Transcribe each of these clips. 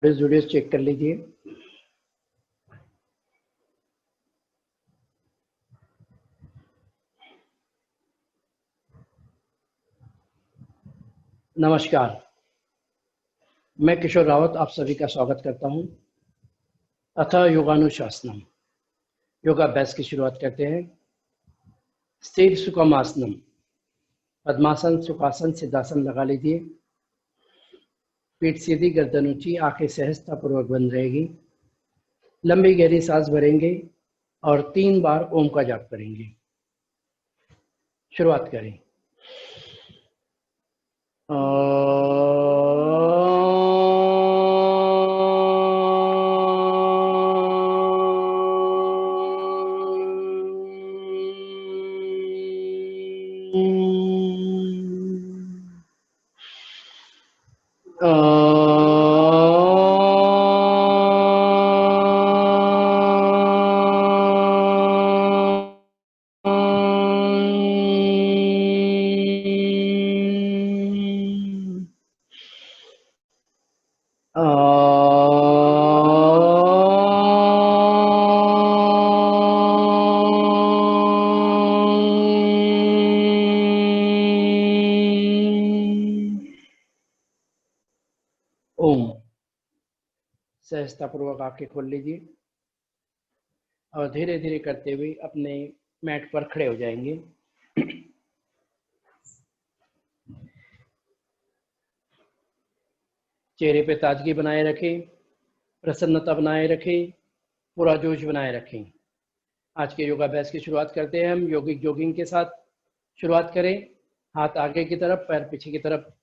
Videos check कर लीजिए। नमस्कार, मैं किशोर रावत आप सभी का स्वागत करता हूं। अतः योगानुशासनम योगाभ्यास की शुरुआत करते हैं। स्थिर सुखमासनम, पद्मासन, सुखासन, सिद्धासन लगा लीजिए। पीठ सीधी, गर्दन ऊंची, आंखें सहजतापूर्वक बंद रहेगी। लंबी गहरी सांस भरेंगे और 3 बार ओम का जाप करेंगे। शुरुआत करें। ओम। सहजतापूर्वक आंखें खोल लीजिए और धीरे धीरे करते हुए अपने मैट पर खड़े हो जाएंगे। चेहरे पे ताजगी बनाए रखें, प्रसन्नता बनाए रखें, पूरा जोश बनाए रखें। आज के योगाभ्यास की शुरुआत करते हैं हम योगिक जॉगिंग के साथ। शुरुआत करें। हाथ आगे की तरफ, पैर पीछे की तरफ।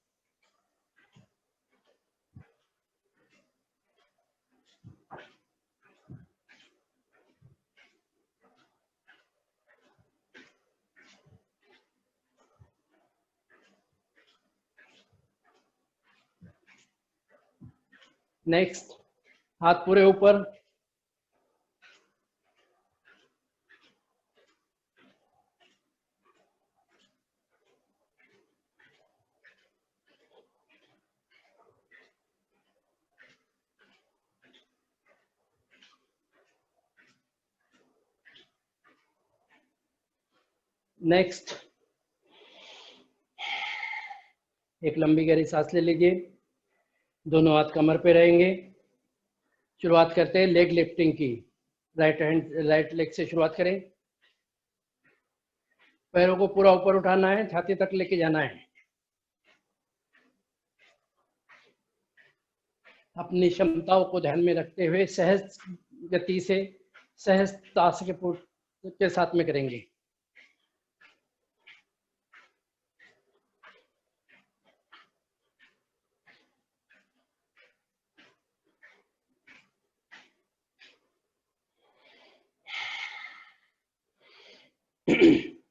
नेक्स्ट, हाथ पूरे ऊपर। नेक्स्ट, एक लंबी गहरी सांस ले लीजिए। दोनों हाथ कमर पे रहेंगे। शुरुआत करते हैं लेग लिफ्टिंग की। राइट लेग से शुरुआत करें। पैरों को पूरा ऊपर उठाना है, छाती तक लेके जाना है। अपनी क्षमताओं को ध्यान में रखते हुए सहज गति से, सहजता के साथ में करेंगे।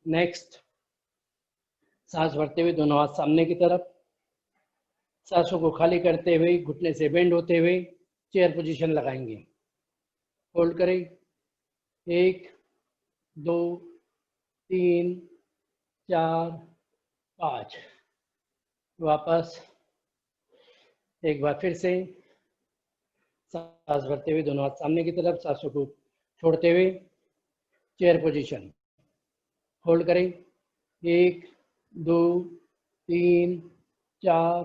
नेक्स्ट, सांस भरते हुए दोनों हाथ सामने की तरफ। सांसों को खाली करते हुए घुटने से बेंड होते हुए चेयर पोजीशन लगाएंगे। होल्ड करें। 1 2 3 4 5। वापस एक बार फिर से सांस भरते हुए दोनों हाथ सामने की तरफ, सांसों को छोड़ते हुए चेयर पोजीशन। होल्ड करें। 1 2 3 4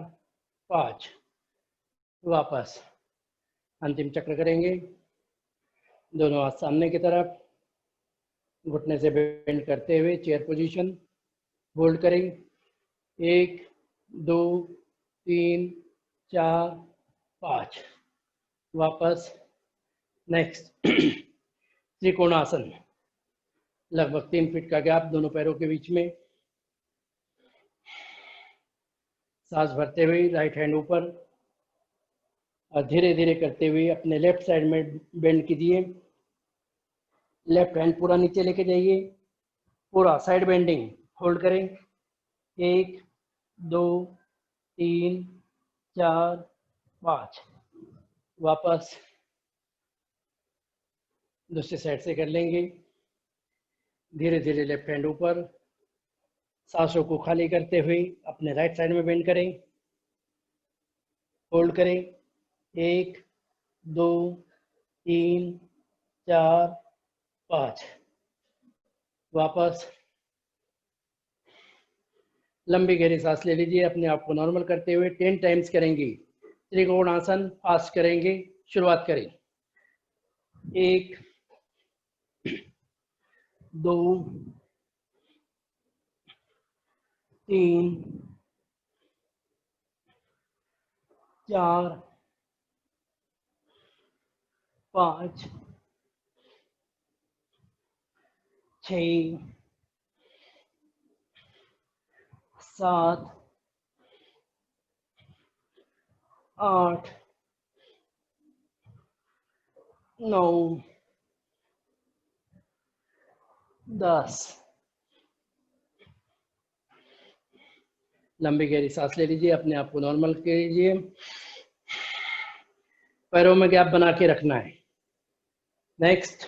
5। वापस अंतिम चक्र करेंगे। दोनों हाथ सामने की तरफ, घुटने से बेंड करते हुए चेयर पोजीशन। होल्ड करें। 1 2 3 4 5। वापस नेक्स्ट त्रिकोणासन, लगभग 3 फीट का गैप दोनों पैरों के बीच में। सांस भरते हुए राइट हैंड ऊपर और धीरे धीरे करते हुए अपने लेफ्ट साइड में बेंड कीजिए। लेफ्ट हैंड पूरा नीचे लेके जाइए, पूरा साइड बेंडिंग। होल्ड करें। 1 2 3 4 5। वापस दूसरी साइड से कर लेंगे। धीरे धीरे लेफ्ट हैंड ऊपर, सांसों को खाली करते हुए अपने राइट साइड में बेंड करें। होल्ड करें। 1 2 3 4 5। वापस लंबी गहरी सांस ले लीजिए, अपने आप को नॉर्मल करते हुए 10 टाइम्स करेंगे। त्रिकोणासन फास्ट करेंगे। शुरुआत करें। 1 2 3 4 5 6 7 8 9 10। लंबी गहरी सांस ले लीजिए, अपने आप को नॉर्मल कीजिए। पैरों में गैप बना के रखना है। नेक्स्ट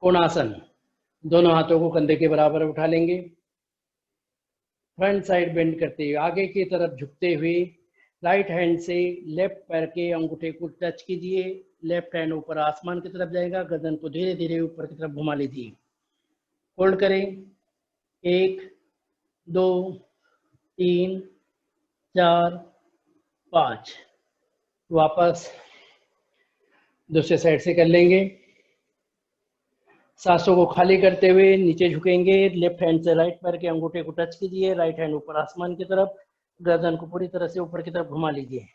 कोणासन। दोनों हाथों को कंधे के बराबर उठा लेंगे। फ्रंट साइड बेंड करते हुए आगे की तरफ झुकते हुए राइट हैंड से लेफ्ट पैर के अंगूठे को टच कीजिए। लेफ्ट हैंड ऊपर आसमान की तरफ जाएगा। गर्दन को धीरे धीरे ऊपर की तरफ घुमा लीजिए। होल्ड करें। 1 2 3 4 5। वापस दूसरे साइड से कर लेंगे। सांसों को खाली करते हुए नीचे झुकेंगे। लेफ्ट हैंड से राइट पैर के अंगूठे को टच कीजिए। राइट हैंड ऊपर आसमान की तरफ। गर्दन को पूरी तरह से ऊपर की तरफ घुमा लीजिए।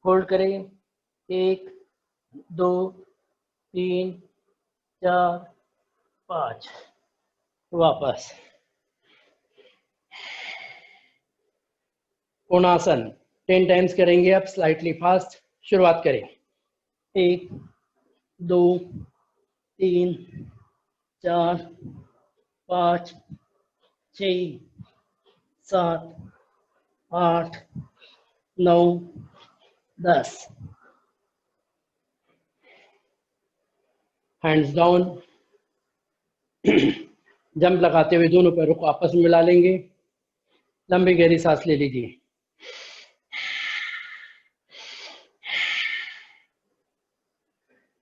होल्ड करें। 1 2 3 4 5। वापस कोणासन 10 टाइम्स करेंगे। अब स्लाइटली फास्ट। शुरुआत करें। 1 2 3 4 5 6 7 8 9 10। Hands down. जंप लगाते हुए दोनों पैरों को आपस में मिला लेंगे। लंबी गहरी सांस ले लीजिए।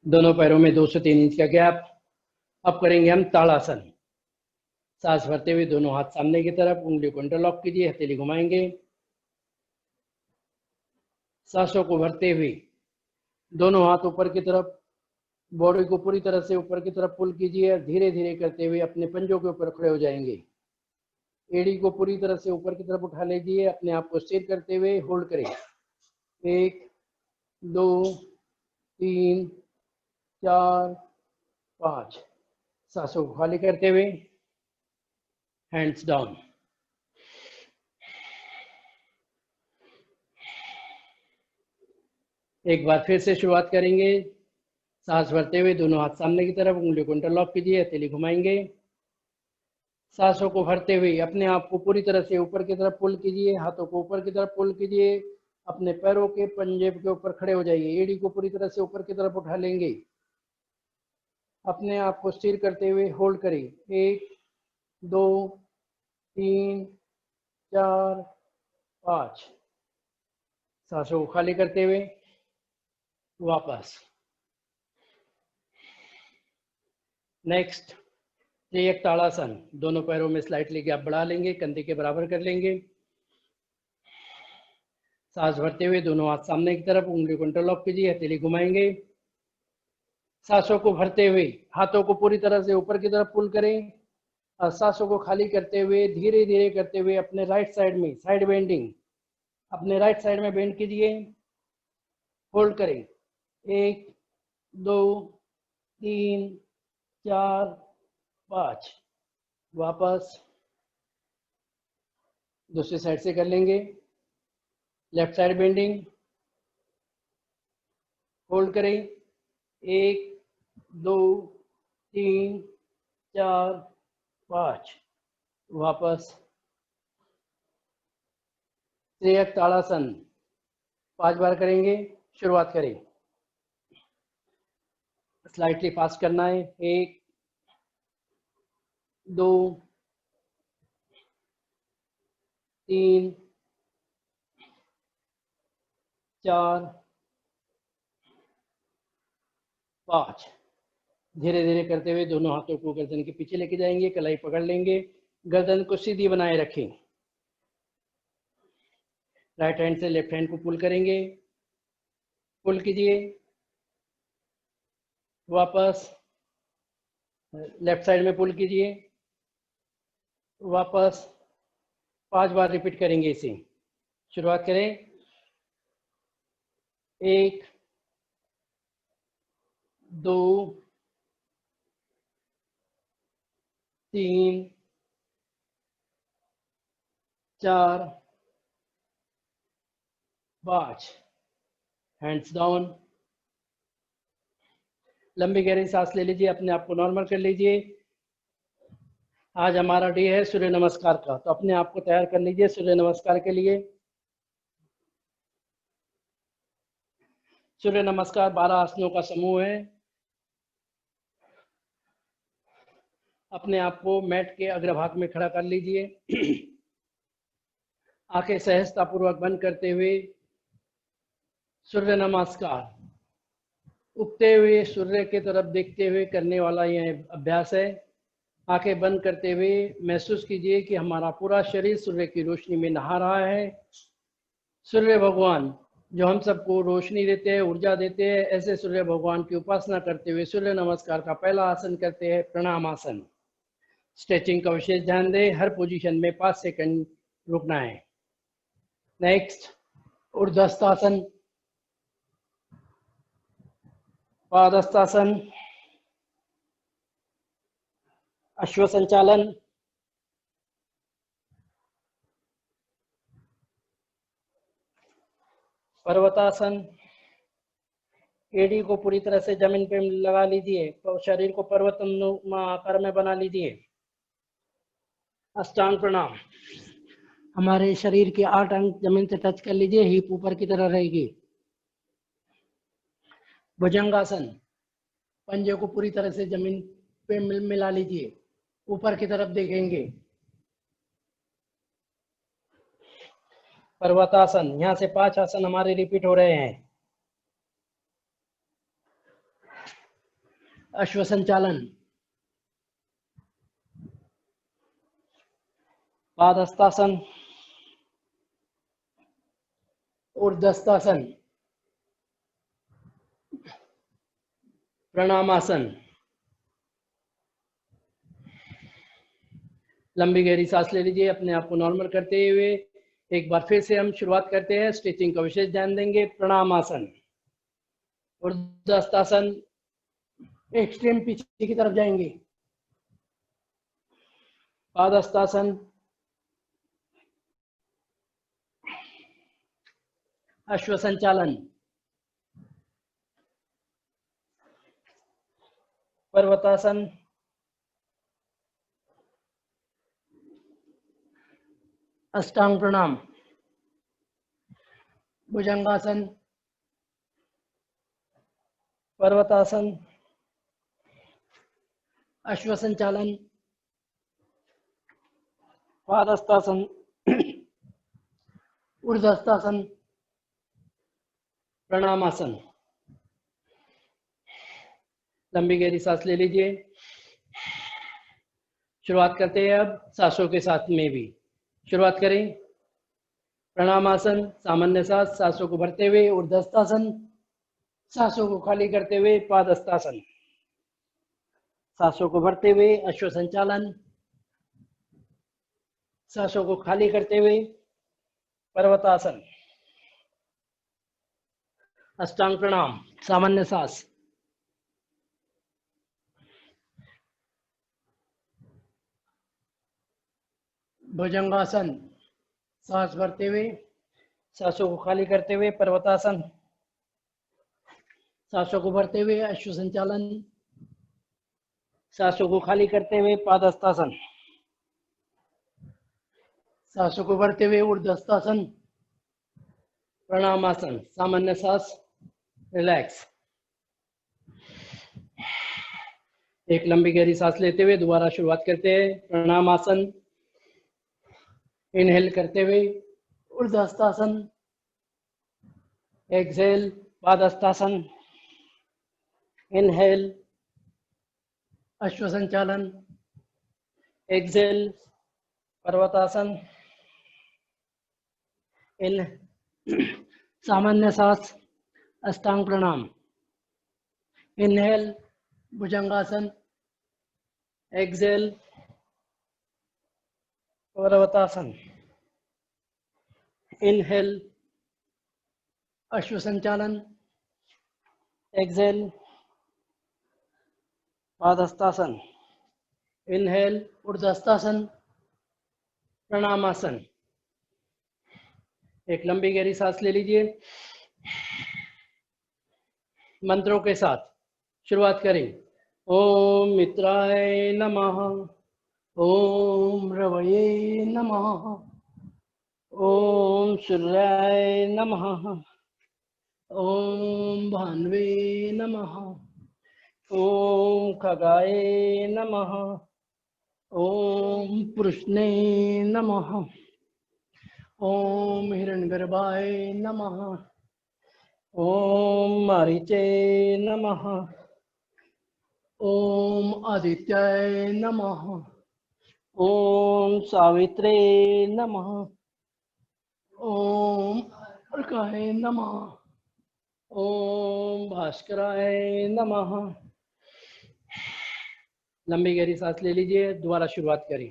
दोनों पैरों में 2 से 3 इंच का गैप। अब करेंगे हम ताड़ासन। सांस भरते हुए दोनों हाथ सामने की तरफ, उंगलियों को इंटरलॉक कीजिए, हथेली घुमाएंगे। सांसों को भरते हुए दोनों हाथ ऊपर की तरफ, बॉडी को पूरी तरह से ऊपर की तरफ पुल कीजिए। धीरे धीरे करते हुए अपने पंजों के ऊपर खड़े हो जाएंगे। एड़ी को पूरी तरह से ऊपर की तरफ उठा लीजिए। अपने आप को स्थिर करते हुए होल्ड करें। 1 2 3 4 5। सांसों को खाली करते हुए हैंड्स डाउन। एक बार फिर से शुरुआत करेंगे। सांस भरते हुए दोनों हाथ सामने की तरफ, उंगलियों को इंटरलॉक कीजिए, हथेली घुमाएंगे। सांसों को भरते हुए अपने आप को पूरी तरह से ऊपर की तरफ पुल कीजिए। हाथों को ऊपर की तरफ पुल कीजिए। अपने पैरों के पंजे के ऊपर खड़े हो जाइए। एड़ी को पूरी तरह से ऊपर की तरफ उठा लेंगे। अपने आप को स्थिर करते हुए होल्ड करें। 1 2 3 4 5। सांसों को खाली करते हुए वापस। नेक्स्ट त्रियक ताड़ासन। दोनों पैरों में स्लाइटली गैप बढ़ा लेंगे, कंधे के बराबर कर लेंगे। सांस भरते हुए दोनों हाथ सामने की तरफ, उंगली को इंटरलॉक कीजिए, हथेली घुमाएंगे। सांसों को भरते हुए हाथों को पूरी तरह से ऊपर की तरफ पुल करें और सांसों को खाली करते हुए धीरे धीरे करते हुए अपने राइट साइड में साइड बेंडिंग, अपने राइट साइड में बेंड कीजिए। होल्ड करें। 1 2 3 4 5। वापस दूसरी साइड से कर लेंगे। Left side bending. होल्ड करें। 1 2 3 4 5। वापस त्रियक ताड़ासन 5 बार करेंगे। शुरुआत करें। स्लाइटली फास्ट करना है। 1 2 3 4 5। धीरे धीरे करते हुए दोनों हाथों को गर्दन के पीछे लेके जाएंगे, कलाई पकड़ लेंगे, गर्दन को सीधी बनाए रखें। राइट हैंड से लेफ्ट हैंड को पुल करेंगे, पुल कीजिए, वापस लेफ्ट साइड में पुल कीजिए, वापस 5 बार रिपीट करेंगे इसे। शुरुआत करें। 1 2 3 4 5। Hands down. लंबी गहरी सांस ले लीजिए, अपने आप को नॉर्मल कर लीजिए। आज हमारा डे है सूर्य नमस्कार का, तो अपने आप को तैयार कर लीजिए सूर्य नमस्कार के लिए। सूर्य नमस्कार 12 आसनों का समूह है। अपने आप को मैट के अग्रभाग में खड़ा कर लीजिए। आंखें सहजता पूर्वक बंद करते हुए सूर्य नमस्कार उगते हुए सूर्य की तरफ देखते हुए करने वाला यह अभ्यास है। आंखें बंद करते हुए महसूस कीजिए कि हमारा पूरा शरीर सूर्य की रोशनी में नहा रहा है। सूर्य भगवान जो हम सबको रोशनी देते हैं, ऊर्जा देते हैं, ऐसे सूर्य भगवान की उपासना करते हुए सूर्य नमस्कार का पहला आसन करते हैं, प्रणाम आसन। स्ट्रेचिंग का विशेष ध्यान दें, हर पोजीशन में 5 सेकंड रुकना है। नेक्स्ट, ऊर्ध्वस्थासन, पादहस्तासन, अश्व संचालन, पर्वतासन। एड़ी को पूरी तरह से जमीन पे लगा लीजिए, तो शरीर को पर्वतनुमा आकार में बना लीजिए। अष्टांग प्रणाम, हमारे शरीर के 8 अंग जमीन से टच कर लीजिए, हिप ऊपर की तरह रहेगी। भुजंगासन, पंजे को पूरी तरह से जमीन पे मिला लीजिए, ऊपर की तरफ देखेंगे। पर्वतासन, यहाँ से 5 आसन हमारे रिपीट हो रहे हैं। अश्व संचालन, पादहस्तासन, ऊर्ध्वस्थासन, प्रणामासन। लंबी गहरी सांस ले लीजिए, अपने आप को नॉर्मल करते हुए एक बार फिर से हम शुरुआत करते हैं। स्ट्रेचिंग का विशेष ध्यान देंगे। प्रणामासन, ऊर्ध्वस्थासन, एक्सट्रीम पीछे की तरफ जाएंगे। पादहस्तासन, अश्व संचालन, पर्वतासन, अष्टांग प्रणाम, भुजंगासन, पर्वतासन, अश्व संचालन, पादहस्तासन, ऊर्ध्वस्थासन, प्रणामासन। लंबी गहरी सांस ले लीजिए। शुरुआत करते हैं अब सांसों के साथ में भी। शुरुआत करें। प्रणामासन, सामान्य सांस, सांसों को भरते हुए। ऊर्ध्वस्थासन, सांसों को खाली करते हुए। पादहस्तासन, सांसों को भरते हुए। अश्व संचालन, सांसों को खाली करते हुए। पर्वतासन, अष्टांग प्रणाम, सामान्य सांस। भुजंगासन, सांस भरते हुए, सांसों को खाली करते हुए। पर्वतासन, सांसों को भरते हुए। अश्व संचालन, सांसों को खाली करते हुए। पादहस्तासन, सांसों को भरते हुए। ऊर्ध्वस्थासन, प्रणामासन, सामान्य सांस, रिलैक्स। एक लंबी गहरी सांस लेते हुए दोबारा शुरुआत करते हैं। प्रणामासन, इनहेल करते हुए। ऊर्ध्वस्थासन, एक्सहेल। पादहस्तासन, इनहेल अश्वसंचालन, एक्सेल पर्वतासन, इन सामान्य सांस अष्टांग प्रणाम, इनहेल भुजंगासन, एक्सेल पर्वतासन, इनहेल अश्वसंचालन, एक्सेल पादहस्तासन, इनहेल ऊर्ध्वहस्तासन, प्रणामासन। एक लंबी गहरी सांस ले लीजिए। मंत्रों के साथ शुरुआत करें। ओम मित्राय नमः, ओम रवये नमः, ओम सूर्याय नमः, ओम भान्वे नमः, ओम खगाय नमः, ओम पुरुषने नमः, ओम हिरण्यगर्भाय नमः, ओम मारीचे नमः, ओम आदित्याय नमः, ओम सावित्रे नमः, ओम अर्काय नमः, ओम भास्कराय नमः। लंबी गहरी सांस ले लीजिए। दोबारा शुरुआत करें।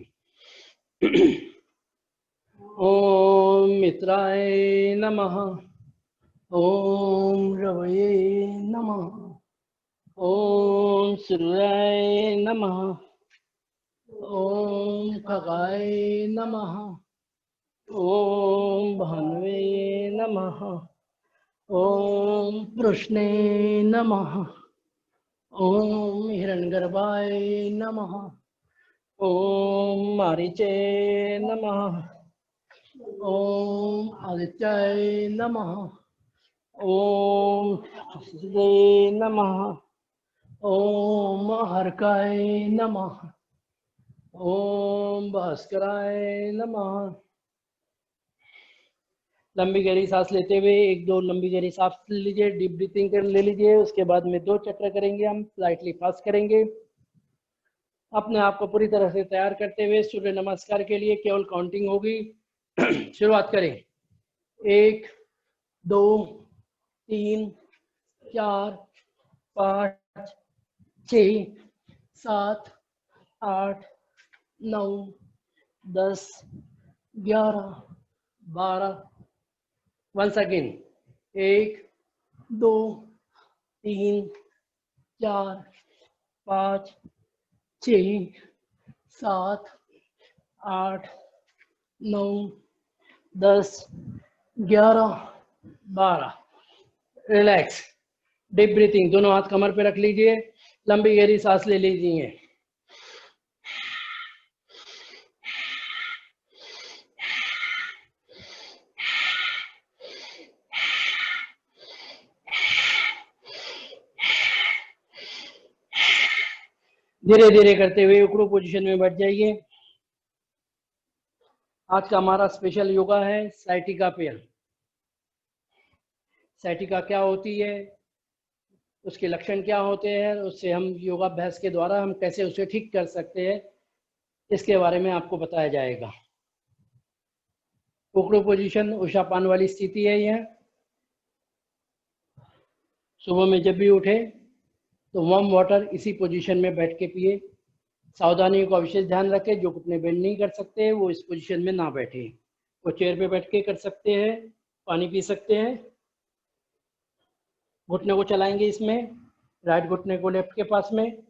ओम मित्राय नमः, ओम रवये नमः, ओम सूर्याय नमः, ओम खगाय नमः, ओम भान्वे नमः, ओम पुरुषने नमः, ओम हिरण्यगर्भाय नमः, ओम मारीचे नमः, ओम आदित्याय नमः, ओम हस्ते नमः, ओम हर्काय नमः, ओम भास्कराय नमः। लंबी गहरी सांस लेते हुए एक दो लंबी गहरी सांस ले लीजिए, डीप ब्रीथिंग कर ले लीजिए। उसके बाद में 2 चक्र करेंगे, हम स्लाइटली फास्ट करेंगे। अपने आप को पूरी तरह से तैयार करते हुए सूर्य नमस्कार के लिए केवल काउंटिंग होगी। शुरुआत करें। 1 2 3 4 5 6 7 8 9 10 11 12। Once again 1 2 3 4 5 6 7 8 9 10 11 12। Relax, deep breathing. दोनों हाथ कमर पे रख लीजिए, लंबी गहरी सांस ले लीजिए। धीरे धीरे करते हुए उकड़ू पोजीशन में बैठ जाइए। आज का हमारा स्पेशल योगा है साइटिका पेयर। साइटिका क्या होती है, उसके लक्षण क्या होते हैं, उससे हम योगाभ्यास के द्वारा हम कैसे उसे ठीक कर सकते हैं, इसके बारे में आपको बताया जाएगा। उकड़ू पोजीशन उषापान वाली स्थिति है। यह सुबह में जब भी उठे तो वार्म वाटर इसी पोजीशन में बैठ के पिए। सावधानियों का विशेष ध्यान रखें। जो घुटने बेंड नहीं कर सकते वो इस पोजीशन में ना बैठे। वो चेयर पे बैठ के कर सकते हैं, पानी पी सकते हैं। घुटने को चलाएंगे इसमें, राइट घुटने को लेफ्ट के पास में,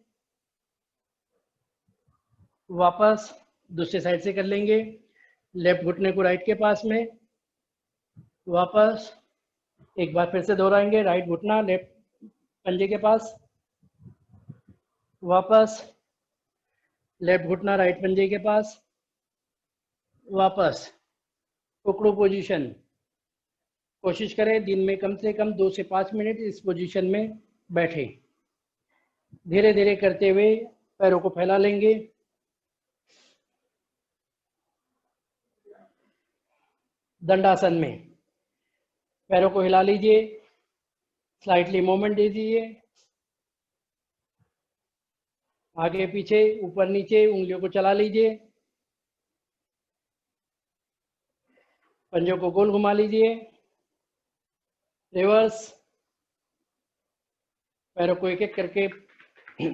वापस दूसरे साइड से कर लेंगे। लेफ्ट घुटने को राइट के पास में, वापस एक बार फिर से दोहराएंगे। राइट घुटना लेफ्ट पंजे के पास, वापस लेफ्ट घुटना राइट पंजे के पास, वापस उकड़ू पोजीशन। कोशिश करें दिन में कम से कम 2 से 5 मिनट इस पोजीशन में बैठे। धीरे धीरे करते हुए पैरों को फैला लेंगे। दंडासन में पैरों को हिला लीजिए, स्लाइटली मूवमेंट दे दीजिए। आगे पीछे ऊपर नीचे उंगलियों को चला लीजिए, पंजों को गोल घुमा लीजिए, रिवर्स, पैरों को एक एक करके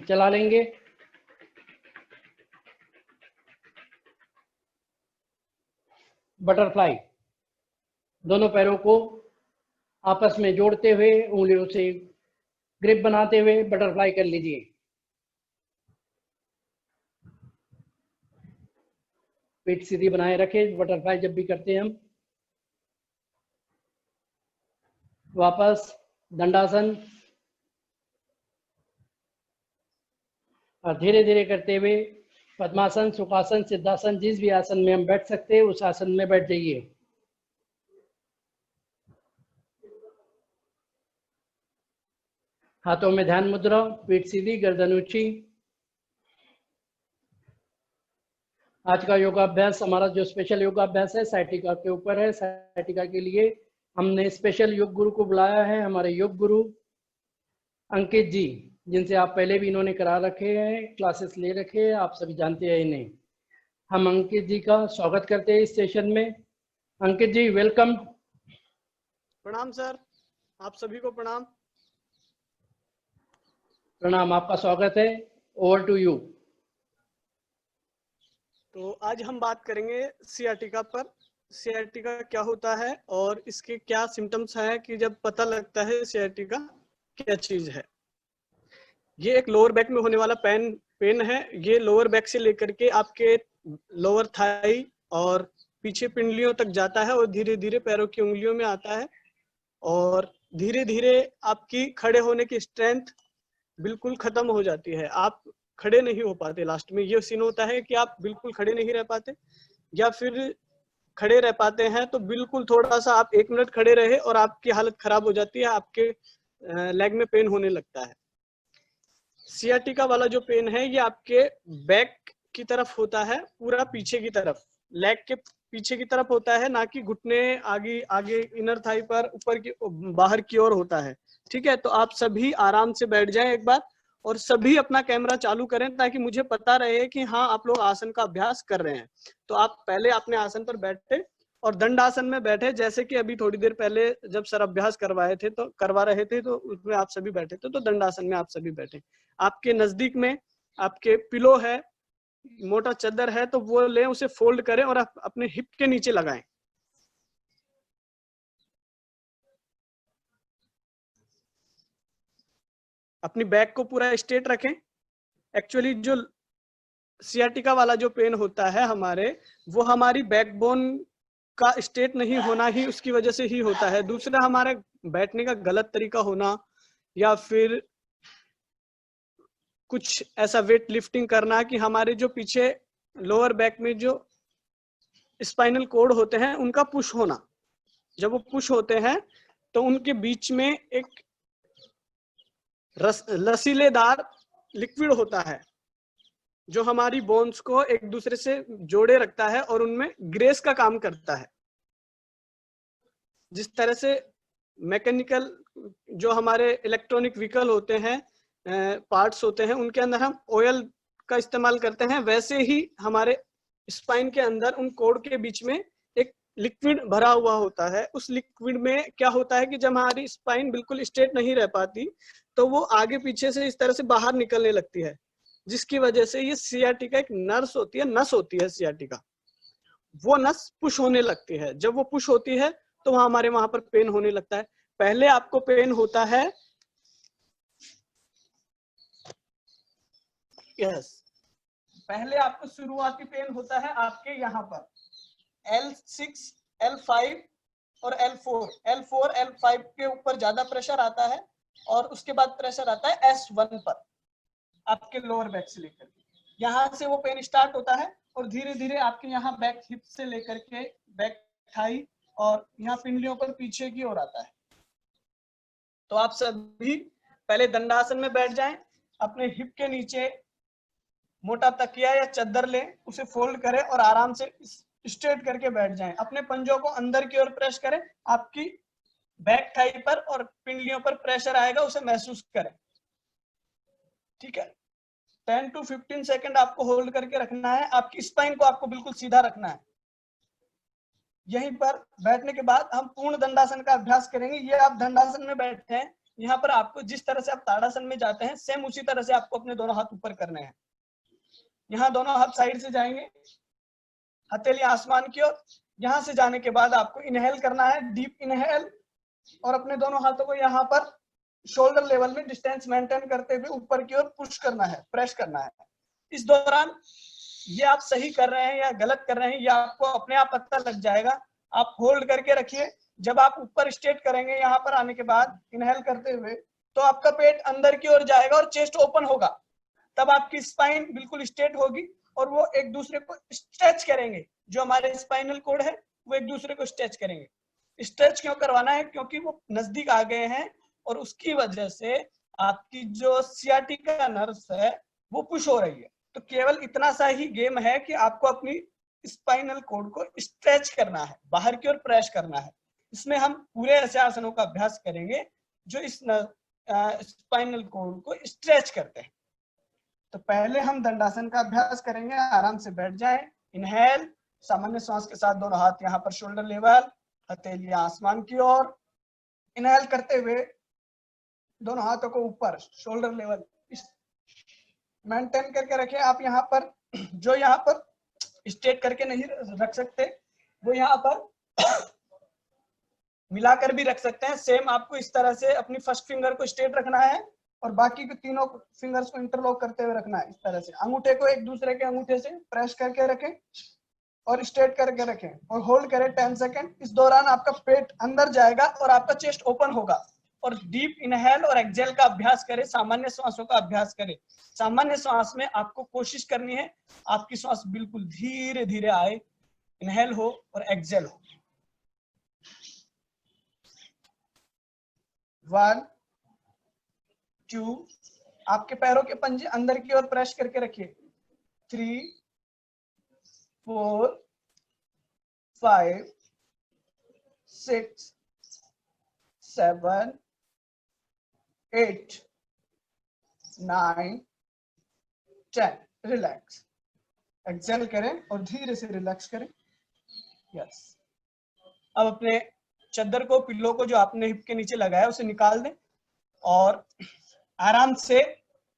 चला लेंगे। बटरफ्लाई, दोनों पैरों को आपस में जोड़ते हुए उंगलियों से ग्रिप बनाते हुए बटरफ्लाई कर लीजिए। पीठ सीधी बनाए रखें बटरफ्लाई जब भी करते हैं हम। वापस दंडासन, और धीरे धीरे करते हुए पद्मासन, सुखासन, सिद्धासन, जिस भी आसन में हम बैठ सकते हैं उस आसन में बैठ जाइए। हाथों में ध्यान मुद्रा, पीठ सीधी, गर्दन ऊंची। आज का योगाभ्यास हमारा जो स्पेशल योगाभ्यास है साइटिका के ऊपर है। साइटिका के लिए हमने स्पेशल योग गुरु को बुलाया है, हमारे योग गुरु अंकित जी, जिनसे आप पहले भी इन्होंने करा रखे हैं, क्लासेस ले रखे हैं, आप सभी जानते हैं इन्हें। हम अंकित जी का स्वागत करते हैं इस सेशन में। अंकित जी वेलकम। प्रणाम सर, आप सभी को प्रणाम। प्रणाम, आपका स्वागत है। Over to you. तो आज हम बात करेंगे सियाटिका पर। सियाटिका क्या होता है और इसके क्या सिम्टम्स हैं कि जब पता लगता है सियाटिका क्या चीज है। ये एक लोअर बैक में होने वाला पेन है। ये लोअर बैक से लेकर के आपके लोअर थाई और पीछे पिंडलियों तक जाता है और धीरे धीरे पैरों की उंगलियों में आता है और धीरे धीरे आपकी खड़े होने की स्ट्रेंथ बिल्कुल खत्म हो जाती है। आप खड़े नहीं हो पाते। लास्ट में ये सीन होता है कि आप बिल्कुल खड़े नहीं रह पाते, या फिर खड़े रह पाते हैं तो बिल्कुल थोड़ा सा आप 1 मिनट खड़े रहे और आपकी हालत खराब हो जाती है, आपके लेग में पेन होने लगता है। सियाटिका वाला जो पेन है ये आपके बैक की तरफ होता है, पूरा पीछे की तरफ, लेग के पीछे की तरफ होता है, ना कि घुटने आगे आगे इनर थाई पर ऊपर की बाहर की ओर होता है। ठीक है, तो आप सभी आराम से बैठ जाएं एक बार और सभी अपना कैमरा चालू करें ताकि मुझे पता रहे कि हाँ आप लोग आसन का अभ्यास कर रहे हैं। तो आप पहले अपने आसन पर बैठे और दंडासन में बैठे, जैसे कि अभी थोड़ी देर पहले जब सर अभ्यास करवा रहे थे तो उसमें आप सभी बैठे थे, तो दंडासन में आप सभी बैठे। आपके नजदीक में आपके पिलो है, मोटा चादर है, तो वो लें, उसे फोल्ड करें और आप अपने हिप के नीचे लगाएं। अपनी बैक को पूरा स्ट्रेट रखें। एक्चुअली जो सियाटिका वाला जो पेन होता है हमारे, वो हमारी बैकबोन का स्ट्रेट नहीं होना ही उसकी वजह से ही होता है। दूसरा हमारे बैठने का गलत तरीका होना, या फिर कुछ ऐसा वेट लिफ्टिंग करना कि हमारे जो पीछे लोअर बैक में जो स्पाइनल कोड होते हैं उनका पुश होना। जब वो पुश होते हैं तो उनके बीच में एक लसीलेदार लिक्विड होता है जो हमारी बोन्स को एक दूसरे से जोड़े रखता है और उनमें ग्रेस का काम करता है। जिस तरह से मैकेनिकल जो हमारे इलेक्ट्रॉनिक व्हीकल होते हैं, पार्ट्स होते हैं, उनके अंदर हम ऑयल का इस्तेमाल करते हैं, वैसे ही हमारे स्पाइन के अंदर उन कोड के बीच में एक लिक्विड भरा हुआ होता है। उस लिक्विड में क्या होता है कि जब हमारी स्पाइन बिल्कुल स्ट्रेट नहीं रह पाती तो वो आगे पीछे से इस तरह से बाहर निकलने लगती है, जिसकी वजह से ये सियाटिका एक नस होती है सियाटिका। वो नस पुश होने लगती है। जब वो पुश होती है तो हमारे वहां पर पेन होने लगता है। पहले आपको पेन होता है, यस, पहले आपको शुरुआती पेन होता है आपके यहाँ पर L6, L5 और L4। L4, L5 के ऊपर ज्यादा प्रेशर आता है और उसके बाद प्रेशर आता है S1 पर, आपके लोअर बैक से लेकर यहाँ से वो पेन स्टार्ट होता है और धीरे धीरे आपके यहाँ बैक हिप से लेकर के बैक थाई और यहाँ पिंडलियों पर पीछे की ओर आता है। तो आप सभी पहले दंडासन में बैठ जाएं, अपने हिप के नीचे मोटा तकिया या चादर लें, उसे फोल्ड करें और आराम से स्ट्रेट करके बैठ जाएं। अपने पंजों को अंदर की ओर प्रेस करें, आपकी बैक थाई पर और पिंडलियों पर प्रेशर आएगा, उसे महसूस करें। ठीक है, 10 to 15 सेकंड आपको होल्ड करके रखना है। आपकी स्पाइन को आपको बिल्कुल सीधा रखना है। यहीं पर बैठने के बाद हम पूर्ण दंडासन का अभ्यास करेंगे। ये आप दंडासन में बैठे हैं, यहाँ पर आपको जिस तरह से आप ताड़ासन में जाते हैं सेम उसी तरह से आपको अपने दोनों हाथ ऊपर करने हैं। यहाँ दोनों हाथ साइड से जाएंगे, हथेली आसमान की ओर। यहाँ से जाने के बाद आपको इनहेल करना है, डीप इनहेल, और अपने दोनों हाथों को यहाँ पर शोल्डर लेवल में डिस्टेंस मेंटेन करते हुए ऊपर की ओर पुश करना है, प्रेस करना है। इस दौरान ये आप सही कर रहे हैं या गलत कर रहे हैं ये आपको अपने आप पता लग जाएगा। आप होल्ड करके रखिए। जब आप ऊपर स्ट्रेट करेंगे यहाँ पर आने के बाद इनहेल करते हुए, तो आपका पेट अंदर की ओर जाएगा और चेस्ट ओपन होगा। तब आपकी स्पाइन बिल्कुल स्ट्रेट होगी और वो एक दूसरे को स्ट्रेच करेंगे। जो हमारे स्पाइनल कोड है वो एक दूसरे को स्ट्रेच करेंगे। स्ट्रेच क्यों करवाना है? क्योंकि वो नजदीक आ गए हैं और उसकी वजह से आपकी जो सियाटिका नर्व्स है वो पुश हो रही है। तो केवल इतना सा ही गेम है कि आपको अपनी स्पाइनल कोड को स्ट्रेच करना है, बाहर की ओर प्रेस करना है। इसमें हम पूरे ऐसे आसनों का अभ्यास करेंगे जो इस स्पाइनल कोड को स्ट्रेच करते हैं। तो पहले हम दंडासन का अभ्यास करेंगे। आराम से बैठ जाएं। इनहेल, सामान्य श्वास के साथ दोनों हाथ यहाँ पर शोल्डर लेवल, हथेली आसमान की ओर। इनहेल करते हुए दोनों हाथों को ऊपर शोल्डर लेवल मेंटेन करके रखें। आप यहाँ पर जो यहाँ पर स्ट्रेट करके नहीं रख सकते वो यहाँ पर मिलाकर भी रख सकते हैं। सेम आपको इस तरह से अपनी फर्स्ट फिंगर को स्ट्रेट रखना है और बाकी के तीनों फिंगर्स को इंटरलॉक करते हुए रखना है। इस तरह से अंगूठे को एक दूसरे के अंगूठे से प्रेस करके रखें और स्ट्रेट करके रखें और होल्ड करें 10 सेकंड। इस दौरान आपका पेट अंदर जाएगा और आपका चेस्ट ओपन होगा। और डीप इनहेल और एक्सेल का अभ्यास करें, सामान्य श्वासों का अभ्यास करें। सामान्य श्वास में आपको कोशिश करनी है आपकी श्वास बिल्कुल धीरे धीरे आए, इनहेल हो और एक्सेल हो। 1 2, आपके पैरों के पंजे अंदर की ओर प्रेस करके रखिए। 3 4 5 6 7 8 9 10। रिलैक्स, एक्सेल करें और धीरे से रिलैक्स करें। यस। अब अपने चद्दर को, पिल्लो को जो आपने हिप के नीचे लगाया उसे निकाल दें और आराम से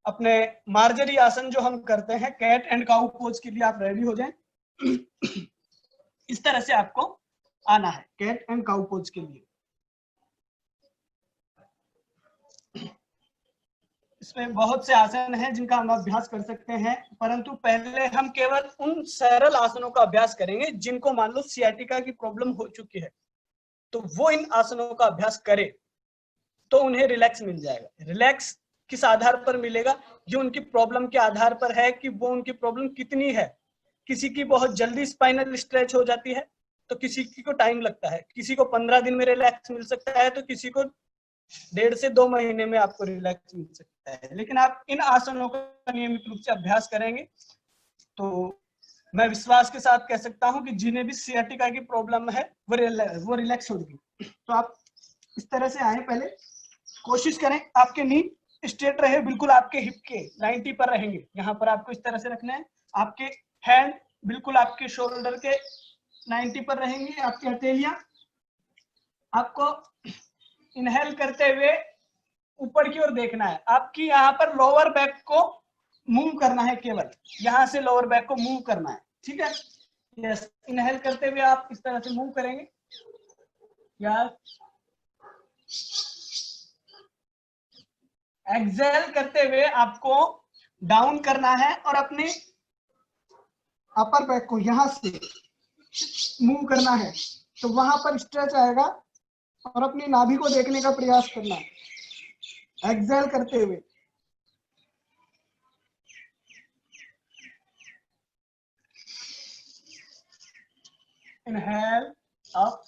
अपने मार्जरी आसन जो हम करते हैं, कैट एंड काउ पोज के लिए आप रेडी हो जाएं। इस तरह से आपको आना है कैट एंड काउ पोज के लिए। इसमें बहुत से आसन हैं जिनका हम अभ्यास कर सकते हैं, परंतु पहले हम केवल उन सरल आसनों का अभ्यास करेंगे जिनको मान लो सियाटिका की प्रॉब्लम हो चुकी है, तो वो इन आसनों का अभ्यास करे तो उन्हें रिलैक्स मिल जाएगा। रिलैक्स किस आधार पर मिलेगा? ये उनकी प्रॉब्लम के आधार पर है कि वो उनकी प्रॉब्लम कितनी है। किसी की बहुत जल्दी स्पाइनल स्ट्रेच हो जाती है तो किसी को टाइम लगता है, किसी को 15 दिन में रिलैक्स मिल सकता है तो किसी को 1.5 से 2 महीने में आपको रिलैक्स मिल सकता है। लेकिन आप इन आसनों का नियमित रूप से अभ्यास करेंगे तो मैं विश्वास के साथ कह सकता हूं कि जिन्हें भी सियाटिका की प्रॉब्लम है वो रिलैक्स होगी। तो आप इस तरह से आए, पहले कोशिश करें आपके नी स्ट्रेट रहे, बिल्कुल आपके हिप के 90 पर रहेंगे। यहाँ पर आपको इस तरह से रखना है। आपके हैंड बिल्कुल आपके शोल्डर के 90 पर रहेंगी। आपकी हथेलियां, आपको इनहेल करते हुए ऊपर की ओर देखना है। आपकी यहाँ पर लोअर बैक को मूव करना है, केवल यहाँ से लोअर बैक को मूव करना है। ठीक है। यस। इनहेल करते हुए आप इस तरह से मूव करेंगे। यार, एक्सेल करते हुए आपको डाउन करना है और अपने अपर बैक को यहां से मूव करना है, तो वहां पर स्ट्रेच आएगा और अपनी नाभि को देखने का प्रयास करना है एक्सेल करते हुए। Inhale up,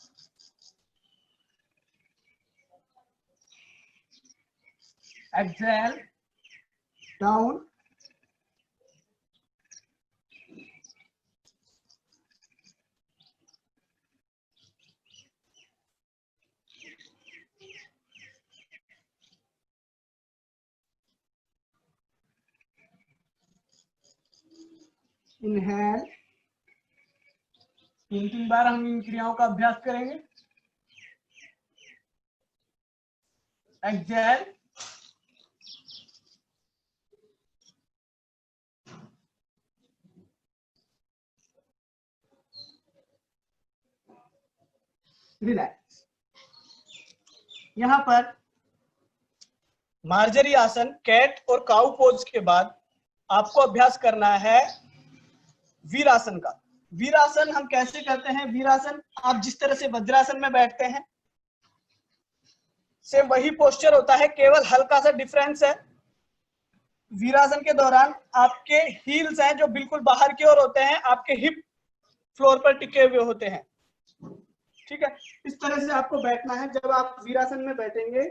exhale down, inhale, 3 बार हम इन क्रियाओं का अभ्यास करेंगे। Exhale, relax. यहां पर मार्जरी आसन, कैट और काउ पोज के बाद आपको अभ्यास करना है वीरासन का। वीरासन हम कैसे करते हैं? वीरासन आप जिस तरह से वज्रासन में बैठते हैं सेम वही पोस्चर होता है, केवल हल्का सा डिफरेंस है। वीरासन के दौरान आपके हील्स हैं जो बिल्कुल बाहर की ओर होते हैं, आपके हिप फ्लोर पर टिके हुए होते हैं। ठीक है, इस तरह से आपको बैठना है। जब आप वीरासन में बैठेंगे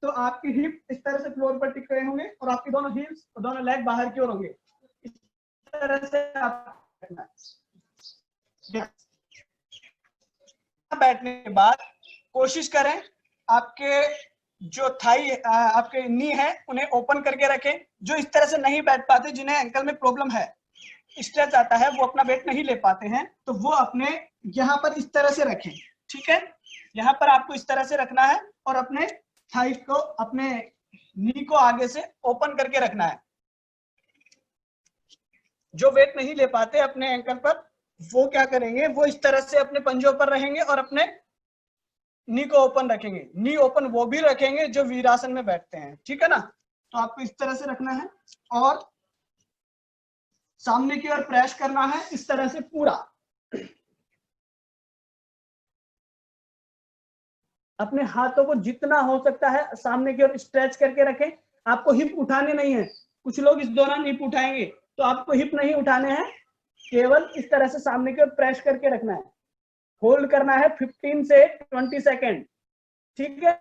तो आपकी हिप इस तरह से फ्लोर पर टिक रहे होंगे और आपके दोनों हील्स और दोनों लेग बाहर की ओर होंगे। इस तरह से आप बैठना है। बैठने के बाद कोशिश करें आपके जो थाई, आपके नी है, उन्हें ओपन करके रखें। जो इस तरह से नहीं बैठ पाते, जिन्हें एंकल में प्रॉब्लम है, स्ट्रेच आता है, वो अपना वेट नहीं ले पाते हैं, तो वो अपने यहाँ पर इस तरह से रखें। ठीक है, यहाँ पर आपको इस तरह से रखना है और अपने थाई को, अपने नी को आगे से ओपन करके रखना है। जो वेट नहीं ले पाते अपने एंकल पर, वो क्या करेंगे, वो इस तरह से अपने पंजों पर रहेंगे और अपने नी को ओपन रखेंगे। नी ओपन वो भी रखेंगे जो वीरासन में बैठते हैं। ठीक है ना, तो आपको इस तरह से रखना है और सामने की ओर प्रेस करना है इस तरह से पूरा। अपने हाथों को जितना हो सकता है सामने की ओर स्ट्रेच करके रखें। आपको हिप उठाने नहीं है। कुछ लोग इस दौरान हिप उठाएंगे, तो आपको हिप नहीं उठाने हैं, केवल इस तरह से सामने की ओर प्रेस करके रखना है। होल्ड करना है 15 से 20 सेकेंड। ठीक है,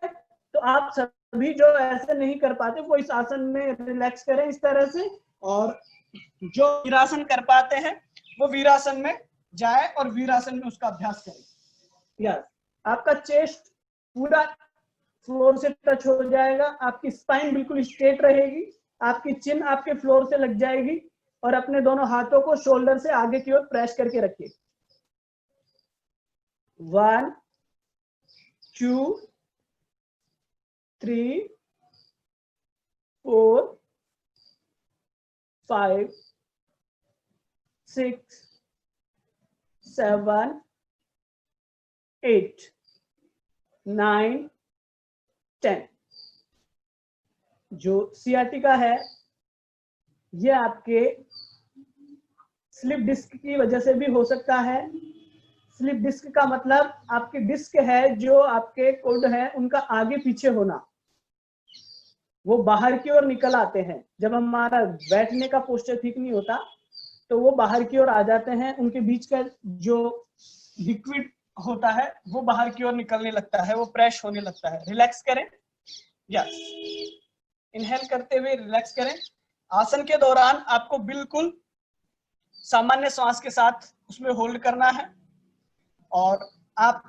तो आप सभी जो ऐसे नहीं कर पाते वो इस आसन में रिलैक्स करें इस तरह से, और जो वीरासन कर पाते हैं वो वीरासन में जाए और वीरासन में उसका अभ्यास करें। यस, आपका चेस्ट पूरा फ्लोर से टच हो जाएगा, आपकी स्पाइन बिल्कुल स्ट्रेट रहेगी, आपकी चिन आपके फ्लोर से लग जाएगी, और अपने दोनों हाथों को शोल्डर से आगे की ओर प्रेस करके रखिए। 1 2 3 4 5 6 7 8 9 10। जो सियाटिका है, ये आपके स्लिप डिस्क की वजह से भी हो सकता है। स्लिप डिस्क का मतलब आपके डिस्क है जो आपके कोड है उनका आगे पीछे होना, वो बाहर की ओर निकल आते हैं। जब हमारा बैठने का पोस्चर ठीक नहीं होता तो वो बाहर की ओर आ जाते हैं, उनके बीच का जो लिक्विड होता है वो बाहर की ओर निकलने लगता है, वो प्रेस होने लगता है। रिलैक्स करें, यस, इनहेल करते हुए रिलैक्स करें। आसन के दौरान आपको बिल्कुल सामान्य श्वास के साथ उसमें होल्ड करना है, और आप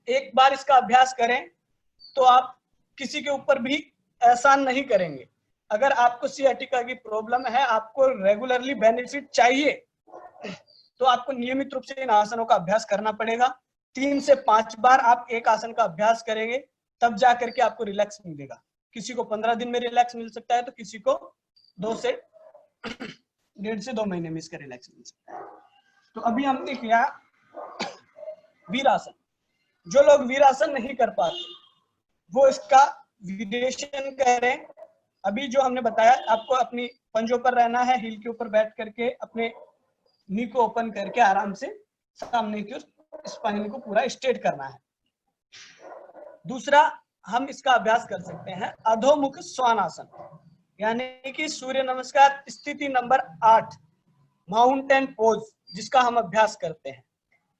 एक बार इसका अभ्यास करें तो आप किसी के ऊपर भी एहसान नहीं करेंगे। अगर आपको सियाटिका की प्रॉब्लम है, आपको रेगुलरली बेनिफिट चाहिए, तो आपको नियमित रूप से इन आसनों का अभ्यास करना पड़ेगा। 3 से 5 बार आप एक आसन का अभ्यास करेंगे, तब जा करके आपको रिलैक्स मिलेगा। किसी को 15 दिन में रिलैक्स मिल सकता है, तो किसी को 2 से 1.5 से 2 महीने में इसका रिलैक्स मिल सकता है। तो अभी हमने किया वीरासन। जो लोग वीरासन नहीं कर पाते वो इसका विडेशन करें। अभी जो हमने बताया, आपको अपनी पंजों पर रहना है, हील के ऊपर बैठ करके अपने नी को ओपन करके आराम से सामने की स्पाइन को पूरा स्ट्रेट करना है। दूसरा हम इसका अभ्यास कर सकते हैं अधोमुख स्वानासन, यानी कि सूर्य नमस्कार स्थिति नंबर 8, माउंटेन पोज, जिसका हम अभ्यास करते हैं।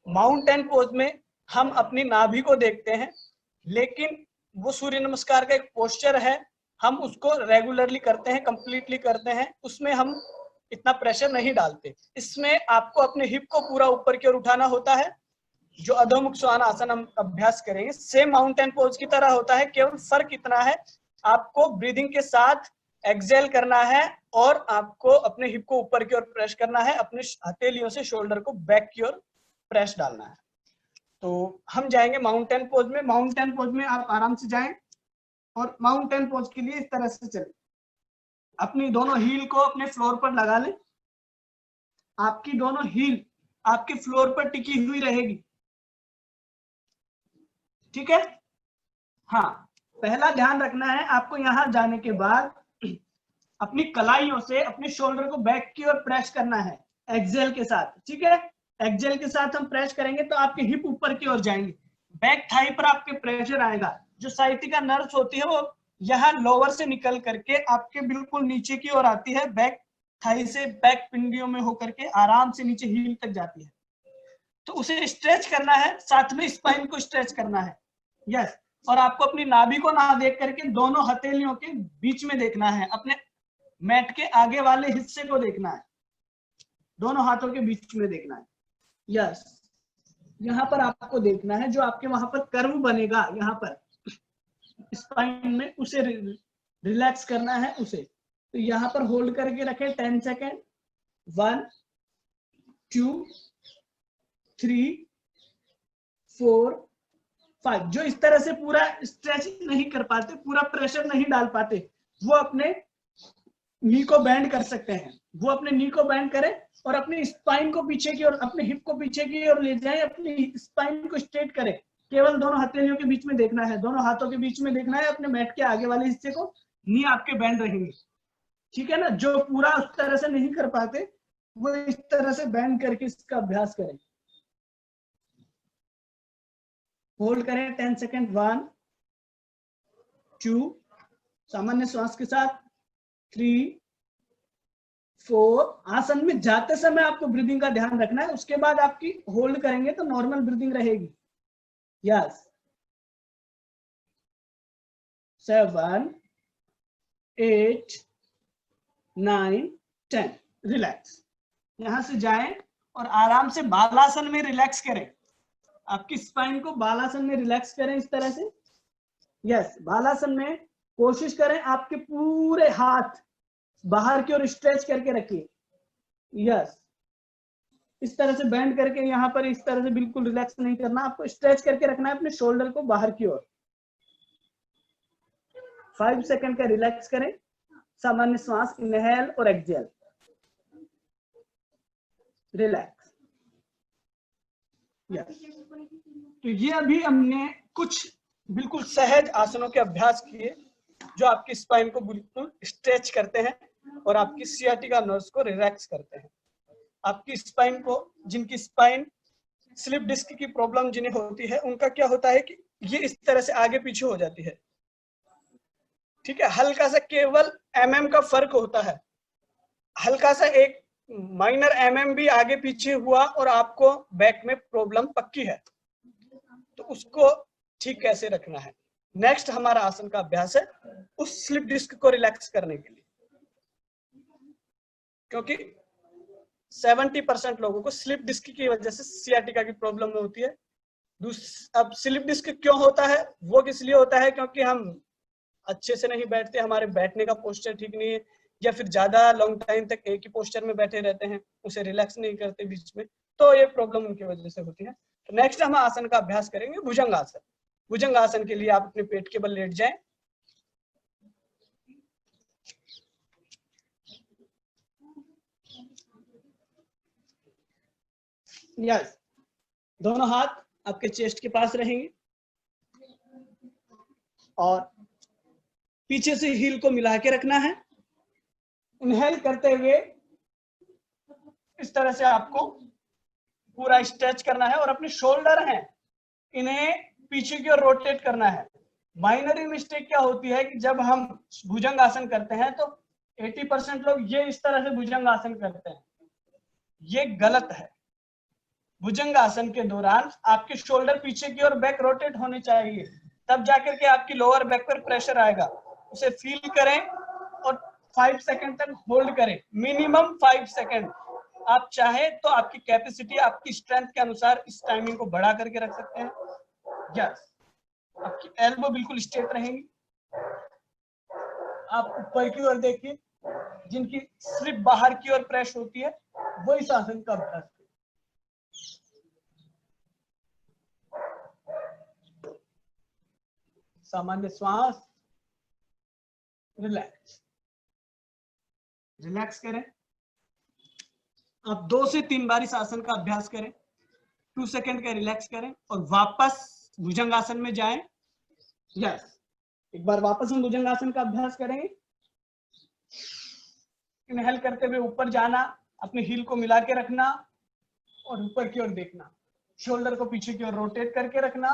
माउंटेन पोज में हम अपनी नाभि को देखते हैं, लेकिन वो सूर्य नमस्कार का एक पोस्चर है, हम उसको रेगुलरली करते हैं, कंप्लीटली करते हैं, उसमें हम इतना प्रेशर नहीं डालते। इसमें आपको अपने हिप को पूरा ऊपर की ओर उठाना होता है। जो अधोमुख स्वानासन हम अभ्यास करेंगे सेम माउंटेन पोज की तरह होता है, केवल फर्क इतना है आपको ब्रीदिंग के साथ एक्सेल करना है और आपको अपने हिप को ऊपर की ओर प्रेस करना है, अपने हथेलियों से शोल्डर को बैक की ओर प्रेस डालना है। तो हम जाएंगे माउंटेन पोज में। माउंटेन पोज में आप आराम से जाएं और माउंटेन पोज के लिए इस तरह से चलें। अपनी दोनों हील को अपने फ्लोर पर लगा लें। आपकी दोनों हील आपके फ्लोर पर टिकी हुई रहेगी, ठीक है। हाँ, पहला ध्यान रखना है आपको, यहां जाने के बाद अपनी कलाइयों से अपने शोल्डर को बैक की ओर प्रेस करना है एक्सेल के साथ, ठीक है। एक्सेल के साथ हम प्रेस करेंगे तो आपके हिप ऊपर की ओर जाएंगे, बैक थाई पर आपके प्रेशर आएगा। जो साइटिका नर्व्स होती है वो यहाँ लोअर से निकल करके आपके बिल्कुल नीचे की ओर आती है, बैक थाई से बैक पिंडियों में होकर के आराम से नीचे हील तक जाती है। तो उसे स्ट्रेच करना है, साथ में स्पाइन को स्ट्रेच करना है, यस। और आपको अपनी नाभि को ना देख करके दोनों हथेलियों के बीच में देखना है, अपने मैट के आगे वाले हिस्से को देखना है, दोनों हाथों के बीच में देखना है, यस। यहाँ पर आपको देखना है जो आपके वहां पर कर्व बनेगा यहाँ पर स्पाइन में, उसे रिलैक्स करना है उसे। तो यहाँ पर होल्ड करके रखें 10 सेकेंड, 1 2 3 4 5। जो इस तरह से पूरा स्ट्रेच नहीं कर पाते, पूरा प्रेशर नहीं डाल पाते, वो अपने नी को बैंड कर सकते हैं। वो अपने नी को बैंड करें और अपनी स्पाइन को पीछे की ओर, अपने हिप को पीछे की ओर ले जाएं, अपनी स्पाइन को स्ट्रेट करें। केवल दोनों हथेलियों के बीच में देखना है, दोनों हाथों के बीच में देखना है, अपने मैट के आगे वाले हिस्से को, नी आपके बैंड रहेंगे, ठीक है ना। जो पूरा उस तरह से नहीं कर पाते वो इस तरह से बैंड करके इसका अभ्यास करें। होल्ड करें 10 सेकेंड, 1 2, सामान्य श्वास के साथ 3 4। आसन में जाते समय आपको ब्रीदिंग का ध्यान रखना है, उसके बाद आपकी होल्ड करेंगे तो नॉर्मल ब्रीदिंग रहेगी, यस। 7 8 9 10। रिलैक्स। यहां से जाएं और आराम से बालासन में रिलैक्स करें, आपकी स्पाइन को बालासन में रिलैक्स करें इस तरह से, यस। बालासन में कोशिश करें आपके पूरे हाथ बाहर की ओर स्ट्रेच करके रखिए, यस। इस तरह से बैंड करके यहाँ पर इस तरह से बिल्कुल रिलैक्स नहीं करना, आपको स्ट्रेच करके रखना है अपने शोल्डर को बाहर की ओर। 5 सेकंड का रिलैक्स करें, सामान्य श्वास इनहेल और एक्सहेल, रिलैक्स, यस। तो ये अभी हमने कुछ बिल्कुल सहज आसनों के अभ्यास किए जो आपकी स्पाइन को बिल्कुल स्ट्रेच करते हैं और आपकी सियाटिका नर्व्स को रिलैक्स करते हैं। आपकी स्पाइन को, जिनकी स्पाइन स्लिप डिस्क की प्रॉब्लम जिन्हें होती है, उनका क्या होता है कि ये इस तरह से आगे पीछे हो जाती है, ठीक है। हल्का सा केवल mm का फर्क होता है, हल्का सा एक माइनर mm भी आगे पीछे हुआ और आपको बैक में प्रॉब्लम पक्की है। तो उसको ठीक कैसे रखना है, नेक्स्ट हमारा आसन का अभ्यास है उस स्लिप डिस्क को रिलैक्स करने के लिए, क्योंकि 70% लोगों को स्लिप डिस्क की वजह से सियाटिका की प्रॉब्लम होती है। अब स्लिप डिस्क क्यों होता है, वो किस लिए होता है, क्योंकि हम अच्छे से नहीं बैठते, हमारे बैठने का पोस्चर ठीक नहीं है, या फिर ज्यादा लॉन्ग टाइम तक एक ही पोस्चर में बैठे रहते हैं, उसे रिलैक्स नहीं करते बीच में, तो ये प्रॉब्लम उनकी वजह से होती है। तो नेक्स्ट हम आसन का अभ्यास करेंगे भुजंग आसन। भुजंग आसन के लिए आप अपने पेट के बल लेट जाएं, यस। दोनों हाथ आपके चेस्ट के पास रहेंगे और पीछे से हील को मिला के रखना है। इनहेल करते हुए इस तरह से आपको पूरा स्ट्रेच करना है और अपने शोल्डर हैं इन्हें पीछे की ओर रोटेट करना है। माइनरी मिस्टेक क्या होती है कि जब हम भुजंग आसन करते हैं तो 80% लोग ये इस तरह से भुजंग आसन करते हैं, ये गलत है। भुजंग आसन के दौरान आपके शोल्डर पीछे की ओर बैक रोटेट होने चाहिए, तब जाकर के आपकी लोअर बैक पर प्रेशर आएगा। उसे फील करें और 5 सेकंड तक होल्ड करें, मिनिमम 5 सेकंड। आप चाहे तो आपकी कैपेसिटी, आपकी स्ट्रेंथ के अनुसार इस टाइमिंग को बढ़ा करके रख सकते हैं, यस। आपकी एल्बो बिल्कुल स्ट्रेट रहेंगी। आप ऊपर की ओर देखिए, जिनकी सिर्फ बाहर की ओर प्रेस होती है वो इस आसन का अभ्यास करें। सामान्य श्वास, रिलैक्स, रिलैक्स करें। आप 2 से 3 बार इस आसन का अभ्यास करें, 2 सेकंड का रिलैक्स करें और वापस भुजंगासन में जाएं। यस, एक बार वापस हम भुजंगासन का अभ्यास करेंगे। इनहेल करते हुए ऊपर जाना, अपने हील को मिला के रखना और ऊपर की ओर देखना, शोल्डर को पीछे की ओर रोटेट करके रखना।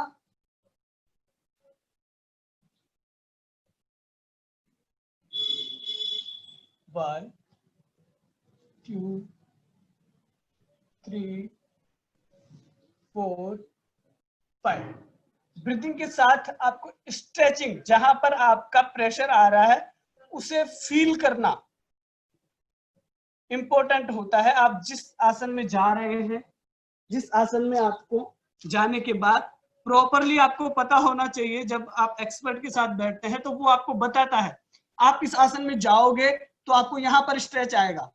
वन, 2, 3, 4, 5। ब्रीथिंग के साथ आपको स्ट्रेचिंग, जहां पर आपका प्रेशर आ रहा है उसे फील करना इंपॉर्टेंट होता है। आप जिस आसन में जा रहे हैं, जिस आसन में आपको जाने के बाद प्रॉपरली आपको पता होना चाहिए। जब आप एक्सपर्ट के साथ बैठते हैं तो वो आपको बताता है, आप इस आसन में जाओगे तो आपको यहाँ पर स्ट्रेच आएगा,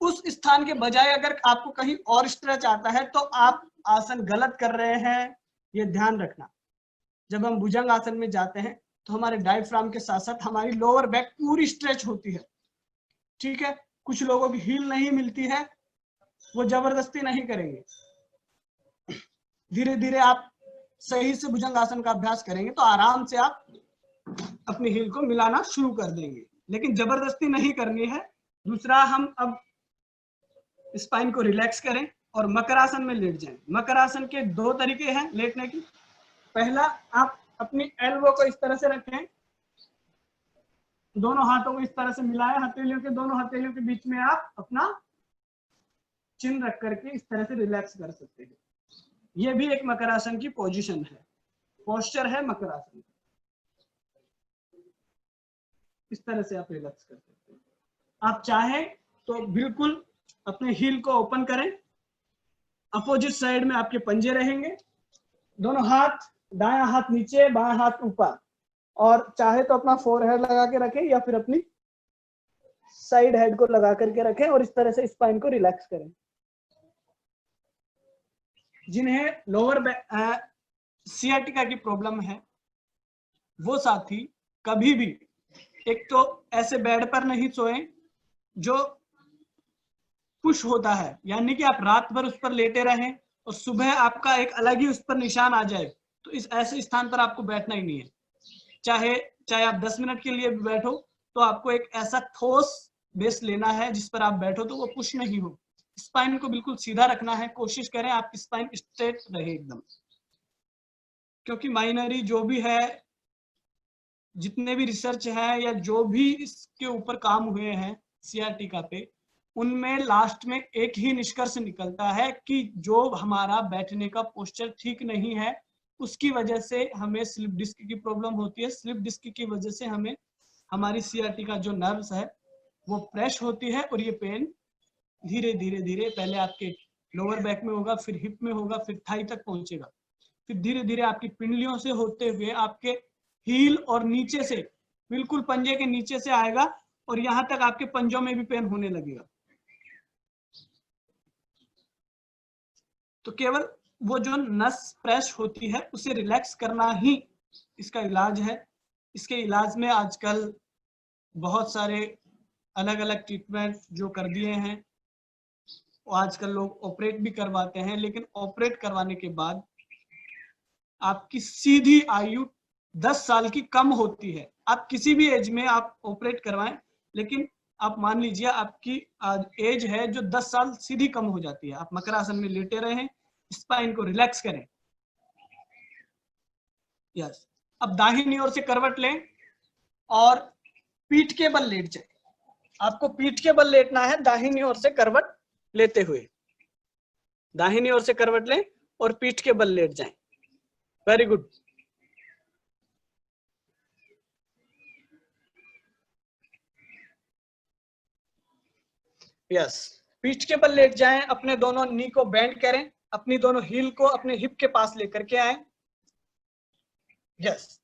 उस स्थान के बजाय अगर आपको कहीं और स्ट्रेच आता है तो आप आसन गलत कर रहे हैं। ये ध्यान रखना। जब हम भुजंग आसन में जाते हैं तो हमारे डायफ्राम के साथ साथ हमारी लोअर बैक पूरी स्ट्रेच होती है, ठीक है। कुछ लोगों की हील नहीं मिलती है, वो जबरदस्ती नहीं करेंगे। धीरे धीरे आप सही से भुजंग आसन का अभ्यास करेंगे तो आराम से आप अपनी हील को मिलाना शुरू कर देंगे, लेकिन जबरदस्ती नहीं करनी है। दूसरा, हम अब स्पाइन को रिलैक्स करें और मकरासन में लेट जाएं। मकरासन के 2 तरीके हैं लेटने की। पहला, आप अपनी एल्बो को इस तरह से रखें, दोनों हाथों को इस तरह से मिलाएं, हथेलियों के दोनों हथेलियों के बीच में आप अपना चिन रख करके इस तरह से रिलैक्स कर सकते हैं। यह भी एक मकरासन की पोजीशन है, पोस्चर है मकरासन। इस तरह से आप रिलैक्स कर सकते हैं। आप चाहें तो बिल्कुल अपने हील को ओपन करें, अपोजिट साइड में आपके पंजे रहेंगे, दोनों हाथ, दायां हाथ नीचे, बायां हाथ ऊपर, और चाहे तो अपना फोरहेड लगा के रखें या फिर अपनी साइड हेड को लगा करके रखें और इस तरह से स्पाइन को रिलैक्स करें। जिन्हें लोअर सियाटिका की प्रॉब्लम है वो साथी कभी भी एक तो ऐसे बेड पर नहीं सोएं जो पुश होता है, यानी कि आप रात भर उस पर लेटे रहें और सुबह आपका एक अलग ही उस पर निशान आ जाए, तो इस ऐसे स्थान पर आपको बैठना ही नहीं है। चाहे आप 10 मिनट के लिए भी बैठो तो आपको एक ऐसा ठोस बेस लेना है जिस पर आप बैठो तो वो पुश नहीं हो। स्पाइन को बिल्कुल सीधा रखना है, कोशिश करें आपकी स्पाइन स्ट्रेट रहे एकदम, क्योंकि माइनरी जो भी है, जितने भी रिसर्च है या जो भी इसके ऊपर काम हुए हैं सियाटिका पे, उनमें लास्ट में एक ही निष्कर्ष निकलता है कि जो हमारा बैठने का पोस्चर ठीक नहीं है उसकी वजह से हमें स्लिप डिस्क की प्रॉब्लम होती है। स्लिप डिस्क की वजह से हमें हमारी सियाटिका जो नर्व्स है वो प्रेस होती है और ये पेन धीरे धीरे धीरे पहले आपके लोअर बैक में होगा, फिर हिप में होगा, फिर थाई तक पहुंचेगा, फिर धीरे धीरे आपकी पिंडलियों से होते हुए आपके हील और नीचे से, बिल्कुल पंजे के नीचे से आएगा और यहां तक आपके पंजों में भी पेन होने लगेगा। तो केवल वो जो नस प्रेस होती है उसे रिलैक्स करना ही इसका इलाज है। इसके इलाज में आजकल बहुत सारे अलग अलग ट्रीटमेंट जो कर दिए हैं, आजकल लोग ऑपरेट भी करवाते हैं, लेकिन ऑपरेट करवाने के बाद आपकी सीधी आयु 10 साल की कम होती है। आप किसी भी एज में आप ऑपरेट करवाएं, लेकिन आप मान लीजिए आपकी एज है जो 10 साल सीधी कम हो जाती है। आप मकरासन में लेटे रहें, स्पाइन को रिलैक्स करें। यस, अब दाहिनी ओर से करवट लें और पीठ के बल लेट जाए। आपको पीठ के बल लेटना है दाहिनी ओर से करवट लेते हुए। दाहिनी ओर से करवट लें और पीठ के बल लेट जाएं। Very good. यस, पीठ के बल लेट जाएं, अपने दोनों नी को बेंड करें, अपनी दोनों हील को अपने हिप के पास लेकर के आए। यस,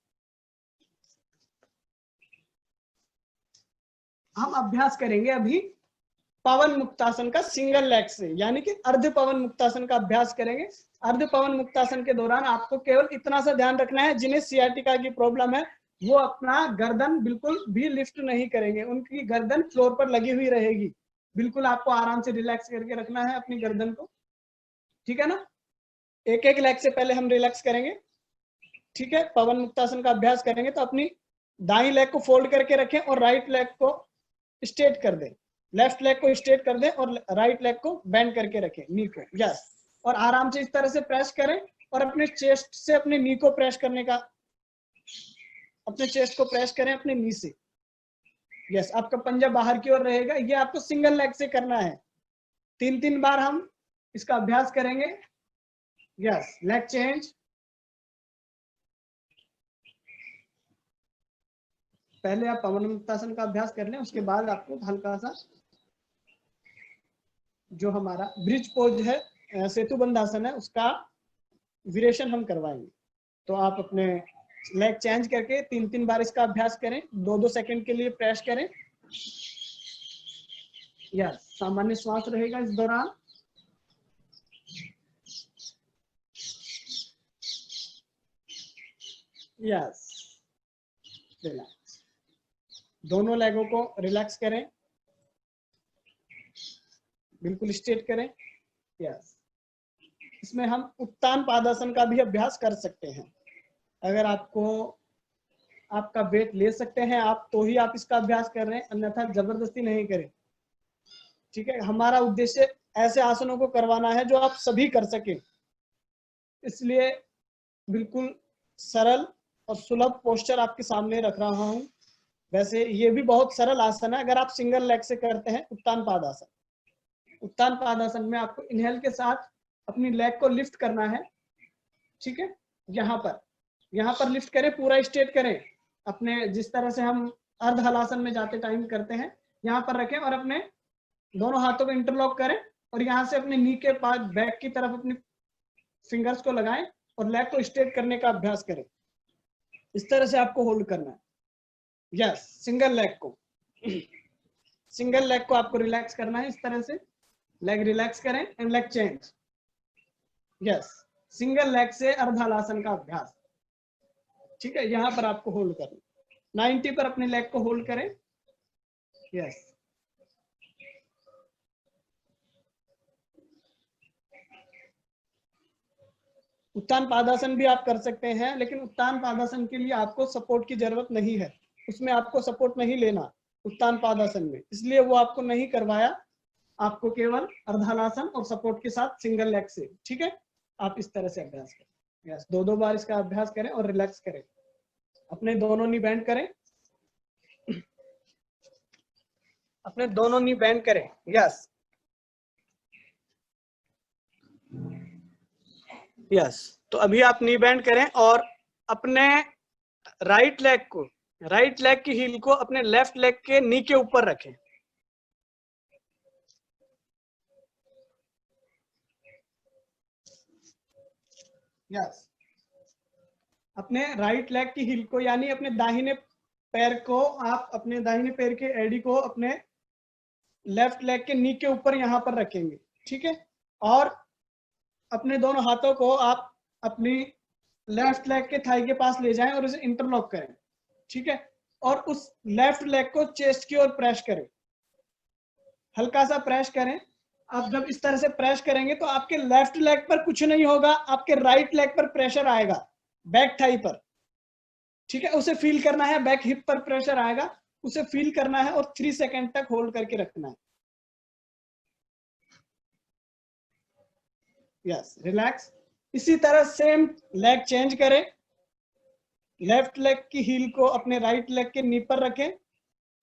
हम अभ्यास करेंगे अभी पवन मुक्तासन का सिंगल लेग से, यानी कि अर्ध पवन मुक्तासन का अभ्यास करेंगे। अर्ध पवन मुक्तासन के दौरान आपको केवल इतना सा ध्यान रखना है, जिन्हें सियाटिका की प्रॉब्लम है वो अपना गर्दन बिल्कुल भी लिफ्ट नहीं करेंगे, उनकी गर्दन फ्लोर पर लगी हुई रहेगी। बिल्कुल आपको आराम से रिलैक्स करके रखना है अपनी गर्दन को, ठीक है ना। एक एक लेग से पहले हम रिलैक्स करेंगे, ठीक है। पवन मुक्तासन का अभ्यास करेंगे तो अपनी दाई लेग को फोल्ड करके रखें और राइट लेग को स्ट्रेट कर दें, लेफ्ट लेग को स्ट्रेट कर दें और राइट लेग को बेंड करके रखें, नी को, यस। और आराम से इस तरह से प्रेस करें और अपने चेस्ट से अपने नी को प्रेस करने का, अपने चेस्ट को प्रेस करें अपने नी से, यस। आपका पंजा बाहर की ओर रहेगा। ये आपको सिंगल लेग से करना है। 3-3 बार हम इसका अभ्यास करेंगे, यस। लेग चेंज, पहले आप पवन मुक्तासन का अभ्यास कर लें, उसके बाद आपको हल्का सा जो हमारा ब्रिज पोज है, सेतु बंधासन है, उसका वीरेशन हम करवाएंगे। तो आप अपने लेग चेंज करके 3-3 बार इसका अभ्यास करें, 2-2 सेकंड के लिए प्रेस करें, यस। सामान्य श्वास रहेगा इस दौरान, यस। रिलैक्स, दोनों लेगों को रिलैक्स करें, बिल्कुल स्ट्रेट करें, यस। इसमें हम उत्तान पादासन का भी अभ्यास कर सकते हैं। अगर आपको आपका वेट ले सकते हैं आप तो ही आप इसका अभ्यास कर रहे हैं, अन्यथा जबरदस्ती नहीं करें, ठीक है। हमारा उद्देश्य ऐसे आसनों को करवाना है जो आप सभी कर सके, इसलिए बिल्कुल सरल और सुलभ पोस्चर आपके सामने रख रहा हूं। वैसे ये भी बहुत सरल आसन है अगर आप सिंगल लेग से करते हैं। उत्तान पादासन, उत्तान पादासन में आपको इनहेल के साथ अपनी लेग को लिफ्ट करना है, ठीक है। यहाँ पर लिफ्ट करें, पूरा स्ट्रेट करें, अपने जिस तरह से हम अर्ध हलासन में जाते टाइम करते हैं, यहाँ पर रखें और अपने दोनों हाथों को इंटरलॉक करें और यहाँ से अपने नी के पास बैक की तरफ अपनी फिंगर्स को लगाएं और लेग को स्ट्रेट करने का अभ्यास करें। इस तरह से आपको होल्ड करना है, यस। सिंगल लेग को आपको रिलैक्स करना है, इस तरह से लेग रिलैक्स करें and leg change, yes. Single leg से अर्धालासन का अभ्यास, ठीक है। यहाँ पर आपको होल्ड करना, 90 पर अपने लेग को होल्ड करें, यस। उत्तान पादासन भी आप कर सकते हैं, लेकिन उत्तान पादासन के लिए आपको सपोर्ट की जरूरत नहीं है, उसमें आपको सपोर्ट नहीं लेना उत्तान पादासन में, इसलिए वो आपको नहीं करवाया। आपको केवल अर्धालासन और सपोर्ट के साथ सिंगल लेग से, ठीक है। आप इस तरह से अभ्यास करें, यस। 2-2 बार इसका अभ्यास करें और रिलैक्स करें, अपने दोनों नी बेंड करें, अपने दोनों नी बेंड करें, यस, यस। तो अभी आप नी बेंड करें और अपने राइट लेग की हील को अपने लेफ्ट लेग के नी के ऊपर रखें, यस। अपने राइट लेग की हील को, यानी अपने दाहिने पैर को, आप अपने दाहिने पैर के एडी को अपने लेफ्ट लेग के नी के ऊपर यहाँ पर रखेंगे, ठीक है। और अपने दोनों हाथों को आप अपनी लेफ्ट लेग के थाई के पास ले जाएं और उसे इंटरलॉक करें, ठीक है। और उस लेफ्ट लेग को चेस्ट की ओर प्रेस करें, हल्का सा प्रेस करें। आप जब इस तरह से प्रेस करेंगे तो आपके लेफ्ट लेग पर कुछ नहीं होगा, आपके राइट लेग पर प्रेशर आएगा, बैक थाई पर, ठीक है। उसे फील करना है, बैक हिप पर प्रेशर आएगा, उसे फील करना है और 3 सेकंड तक होल्ड करके रखना है, यस। रिलैक्स। इसी तरह सेम लेग चेंज करें, लेफ्ट लेग की हील को अपने राइट लेग के नी पर रखें,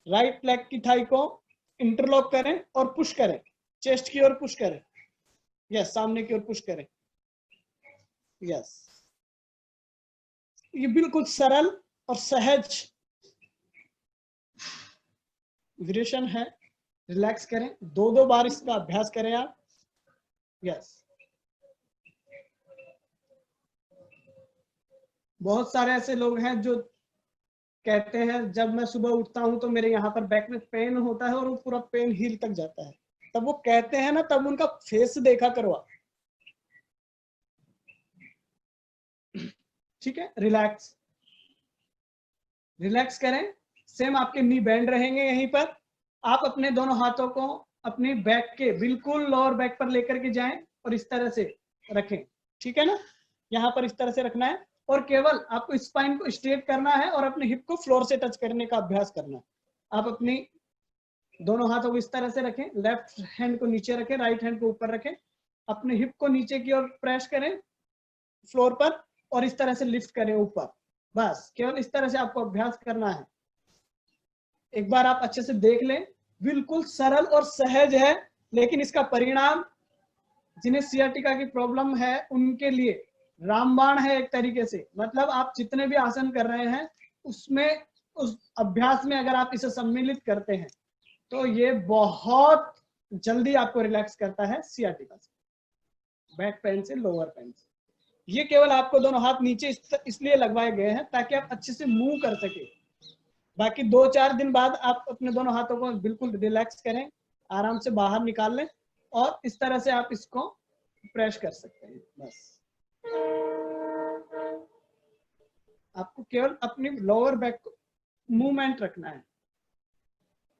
राइट लेग की थाई को इंटरलॉक करें और पुश करें, चेस्ट की ओर पुश करें, यस, सामने की ओर पुश करें, यस। ये बिल्कुल सरल और सहज वीरेशन है। रिलैक्स करें, 2-2 बार इसका अभ्यास करें आप, यस। बहुत सारे ऐसे लोग हैं जो कहते हैं जब मैं सुबह उठता हूं तो मेरे यहाँ पर बैक में पेन होता है और वो पूरा पेन हील तक जाता है, तब वो कहते हैं ना, तब उनका फेस देखा करो आप। ठीक है, रिलैक्स रिलैक्स करें। सेम आपके नी बैंड रहेंगे यहीं पर। आप अपने दोनों हाथों को अपनी बैक के बिल्कुल लोअर बैक पर लेकर के जाएं और इस तरह से रखें। ठीक है ना, यहाँ पर इस तरह से रखना है और केवल आपको स्पाइन को स्ट्रेट करना है और अपने हिप को फ्लोर से टच करने का अभ्यास करना है। आप अपनी दोनों हाथों को इस तरह से रखें, लेफ्ट हैंड को नीचे रखें, राइट हैंड को ऊपर रखें, अपने हिप को नीचे की ओर प्रेस करें फ्लोर पर और इस तरह से लिफ्ट करें ऊपर। बस केवल इस तरह से आपको अभ्यास करना है। एक बार आप अच्छे से देख लें, बिल्कुल सरल और सहज है, लेकिन इसका परिणाम जिन्हें सियाटिका की प्रॉब्लम है उनके लिए रामबाण है एक तरीके से। मतलब आप जितने भी आसन कर रहे हैं उसमें, उस अभ्यास में अगर आप इसे सम्मिलित करते हैं तो ये बहुत जल्दी आपको रिलैक्स करता है सियाटिका से, बैक पेन से, लोअर पेन से। ये केवल आपको दोनों हाथ नीचे इसलिए लगवाए गए हैं ताकि आप अच्छे से मूव कर सके। बाकी 2-4 दिन बाद आप अपने दोनों हाथों को बिल्कुल रिलैक्स करें, आराम से बाहर निकाल लें और इस तरह से आप इसको प्रेस कर सकते हैं। बस आपको केवल अपनी लोअर बैक को मूवमेंट रखना है।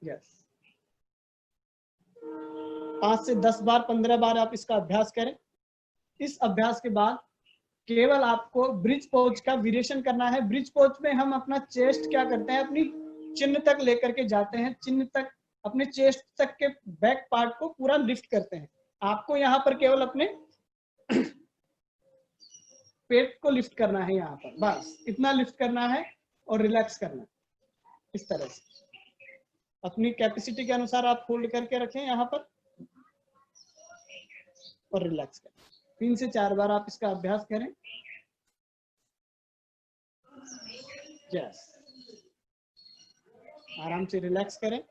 यस, 5 से 10 बार, 15 बार आप इसका अभ्यास करें। इस अभ्यास के बाद केवल आपको ब्रिज पोज का वेरिएशन करना है। ब्रिज पोज में हम अपना चेस्ट क्या करते हैं, अपनी चिन्ह तक लेकर के जाते हैं, चिन्ह तक, अपने चेस्ट तक के बैक पार्ट को पूरा लिफ्ट करते हैं। आपको यहाँ पर केवल अपने पेट को लिफ्ट करना है, यहाँ पर बस इतना लिफ्ट करना है और रिलैक्स करना है। इस तरह से अपनी कैपेसिटी के अनुसार आप होल्ड करके रखें यहाँ पर और रिलैक्स करें। 3 से 4 बार आप इसका अभ्यास करें। यस, आराम से रिलैक्स करें,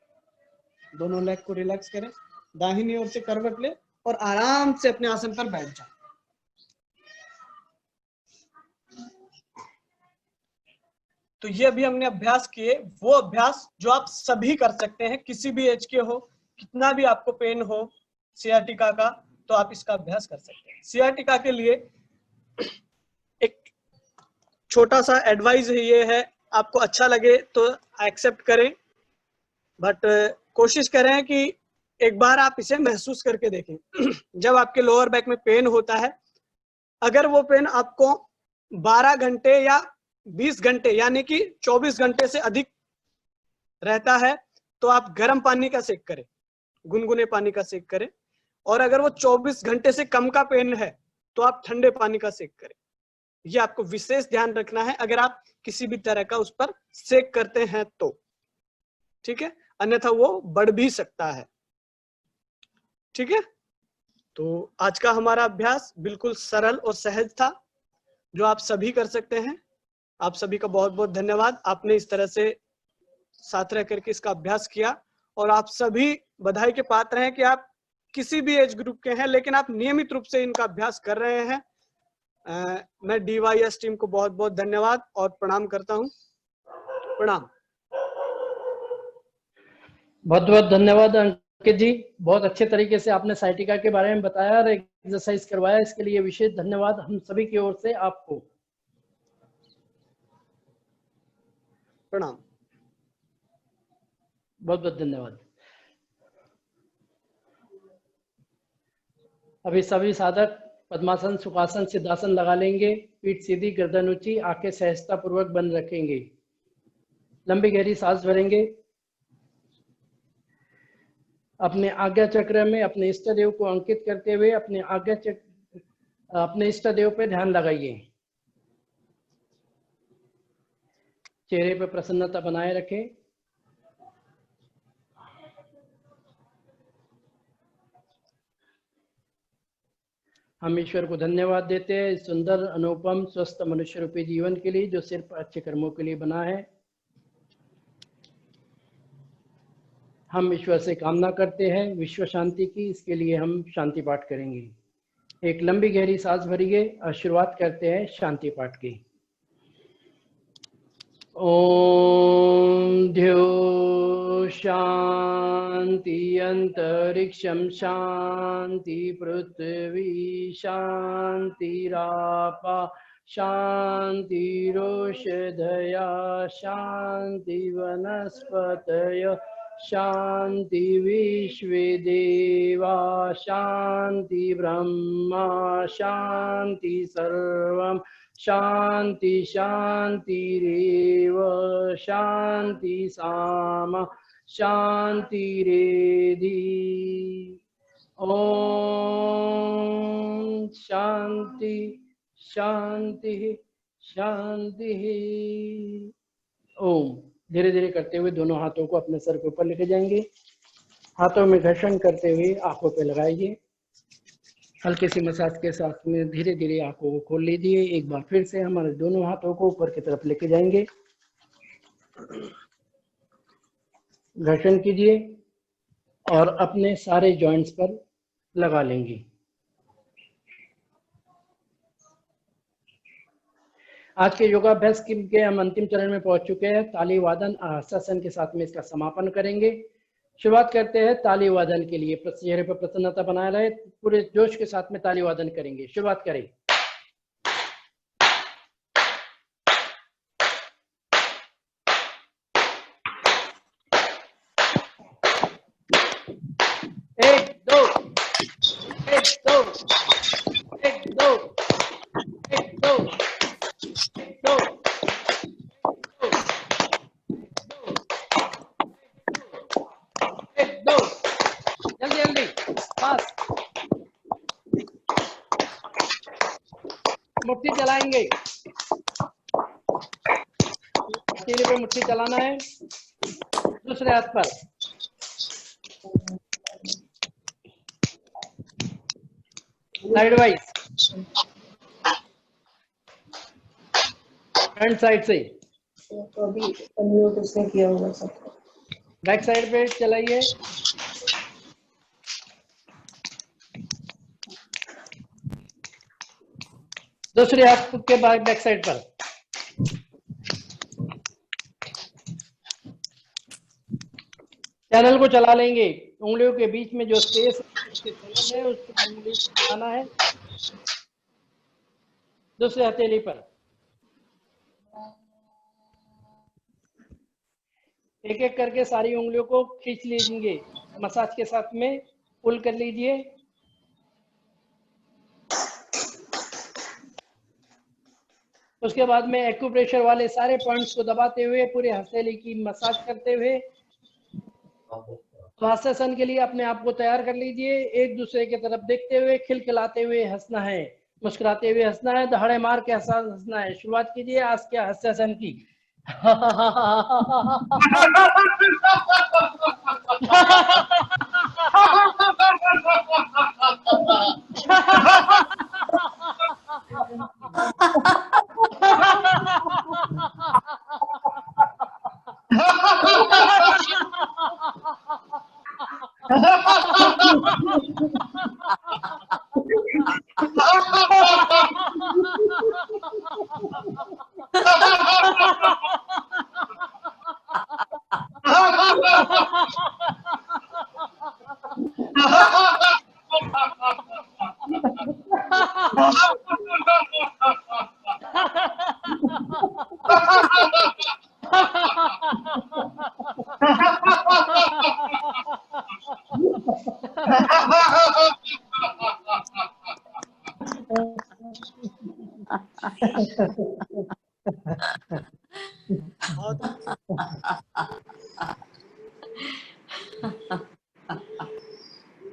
दोनों लेग को रिलैक्स करें, दाहिनी ओर से करवट ले और आराम से अपने आसन पर बैठ जाए। तो ये अभी हमने अभ्यास किए, वो अभ्यास जो आप सभी कर सकते हैं, किसी भी एज के हो, कितना भी आपको पेन हो सियाटिका का, तो आप इसका अभ्यास कर सकते हैं। सियाटिका के लिए एक छोटा सा एडवाइस ये है, आपको अच्छा लगे तो एक्सेप्ट करें, बट कोशिश करें कि एक बार आप इसे महसूस करके देखें। जब आपके लोअर बैक में पेन होता है, अगर वो पेन आपको 12 घंटे या 20 घंटे यानी कि 24 घंटे से अधिक रहता है तो आप गर्म पानी का सेक करें, गुनगुने पानी का सेक करें। और अगर वो 24 घंटे से कम का पेन है तो आप ठंडे पानी का सेक करें। ये आपको विशेष ध्यान रखना है अगर आप किसी भी तरह का उस पर सेक करते हैं तो, ठीक है, अन्यथा वो बढ़ भी सकता है। ठीक है, तो आज का हमारा अभ्यास बिल्कुल सरल और सहज था, जो आप सभी कर सकते हैं। आप सभी का बहुत बहुत धन्यवाद, आपने इस तरह से साथ रह करके इसका अभ्यास किया और आप सभी बधाई के पात्र हैं कि आप किसी भी एज ग्रुप के हैं लेकिन आप नियमित रूप से इनका अभ्यास कर रहे हैं। मैं DYS टीम को बहुत बहुत धन्यवाद और प्रणाम करता हूं। प्रणाम। बहुत बहुत धन्यवाद अंकित जी, बहुत अच्छे तरीके से आपने साइटिका के बारे में बताया और एक्सरसाइज करवाया, इसके लिए विशेष धन्यवाद हम सभी की ओर से आपको। प्रणाम। बहुत बहुत धन्यवाद। अभी सभी साधक पद्मासन, सुखासन, सिद्धासन लगा लेंगे। पीठ सीधी, गर्दन ऊंची, आंखें सहजता पूर्वक बंद रखेंगे। लंबी गहरी सांस भरेंगे। अपने आज्ञा चक्र में अपने इष्ट देव को अंकित करते हुए अपने आज्ञा चक्र, अपने इष्ट देव पे ध्यान लगाइए। चेहरे पर प्रसन्नता बनाए रखें। हम ईश्वर को धन्यवाद देते हैं इस सुंदर, अनुपम, स्वस्थ मनुष्य रूपी जीवन के लिए जो सिर्फ अच्छे कर्मों के लिए बना है। हम ईश्वर से कामना करते हैं विश्व शांति की, इसके लिए हम शांति पाठ करेंगे। एक लंबी गहरी सांस भरिए और शुरुआत करते हैं शांति पाठ की। ओम द्यो शांति अंतरिक्षं शांति पृथ्वी शांतिरापा शांतिरोषधया शांति वनस्पतय शांति विश्वे देवा शांति ब्रह्मा शांति सर्वं शांति शांतिरेव शांति सामा शांतिरेधि। ओम शांति शांति शांति। ओम। धीरे धीरे करते हुए दोनों हाथों को अपने सर के ऊपर लेके जाएंगे। हाथों में घर्षण करते हुए आंखों पे लगाइए। हल्के सी मसाज के साथ में धीरे धीरे आंखों को खोल लीजिए। एक बार फिर से हमारे दोनों हाथों को ऊपर की तरफ लेके जाएंगे। घर्षण कीजिए और अपने सारे जॉइंट्स पर लगा लेंगे। आज के योगाभ्यास के हम अंतिम चरण में पहुंच चुके हैं। ताली वादन हस्तासन के साथ में इसका समापन करेंगे। शुरुआत करते हैं ताली वादन के लिए। चेहरे पर प्रसन्नता बनाए रहे, पूरे जोश के साथ में ताली वादन करेंगे। शुरुआत करें। एक दो एक दो एक दो एक दो एक दो एक दो। जल्दी जल्दी पास। मुट्ठी चलाएंगे। अकेले पे मुट्ठी चलाना है। दूसरे हाथ पर साइड वाइज, फ्रंट साइड से। तो अभी अनम्यूट उसने किया होगा सब। बैक साइड पे चलाइए। दूसरे हाथ के बाद बैक साइड पर। चैनल को चला लेंगे। उंगलियों के बीच में जो स्पेस है उसको उंगली चलाना है। दूसरे हथेली पर एक एक करके सारी उंगलियों को खींच लीजिए। मसाज के साथ में पुल कर लीजिए। उसके बाद में एक्यूप्रेशर वाले सारे पॉइंट्स को दबाते हुए पूरे हथेली की मसाज करते हुए हस्तासन के लिए अपने आप को तैयार कर लीजिए। एक दूसरे की तरफ देखते हुए खिलखिलाते हुए हंसना है, मुस्कुराते हुए हंसना है, दहाड़े मार के हंसना है। शुरुआत कीजिए आज के हस्तासन की।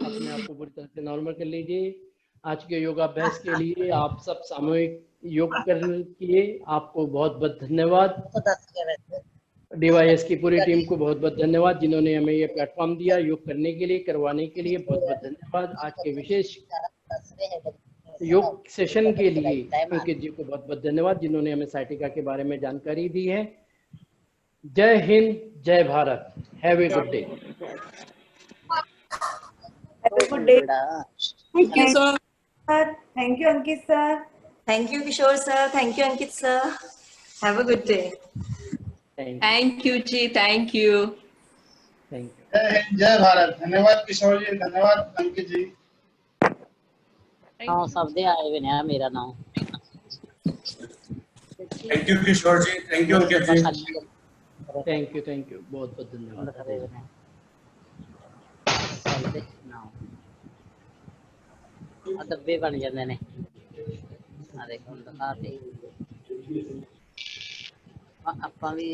अपने आप को पूरी तरह से नॉर्मल कर लीजिए। आज के योगाभ्यास के लिए आप सब सामूहिक योग कर किए, आपको बहुत बहुत धन्यवाद। DYS की पूरी टीम को बहुत बहुत धन्यवाद जिन्होंने हमें ये प्लेटफॉर्म दिया योग करने के लिए, करवाने के लिए। बहुत बहुत धन्यवाद। आज के विशेष योग सेशन के लिए अंकित जी को बहुत बहुत धन्यवाद जिन्होंने हमें साइटिका के बारे में जानकारी दी है। जय हिंद, जय Bharat. Have a good day. Good day. Thank you, sir. Thank you Ankit sir. Thank you, Kishore sir. Thank you, Ankit sir. Have a good day. Thank you ji, thank you. Thank you. Jai Hind, जय भारत। धन्यवाद किशोर जी, धन्यवाद अंकित जी। हाँ सब दे आए हुए ने मेरा नाम। Thank you Kishore ji, thank you Ankit ji. Thank you बहुत बहुत धन्यवाद। डब्बे बन जाते ने देखो दिखा के ਆਪਾਂ ਵੀ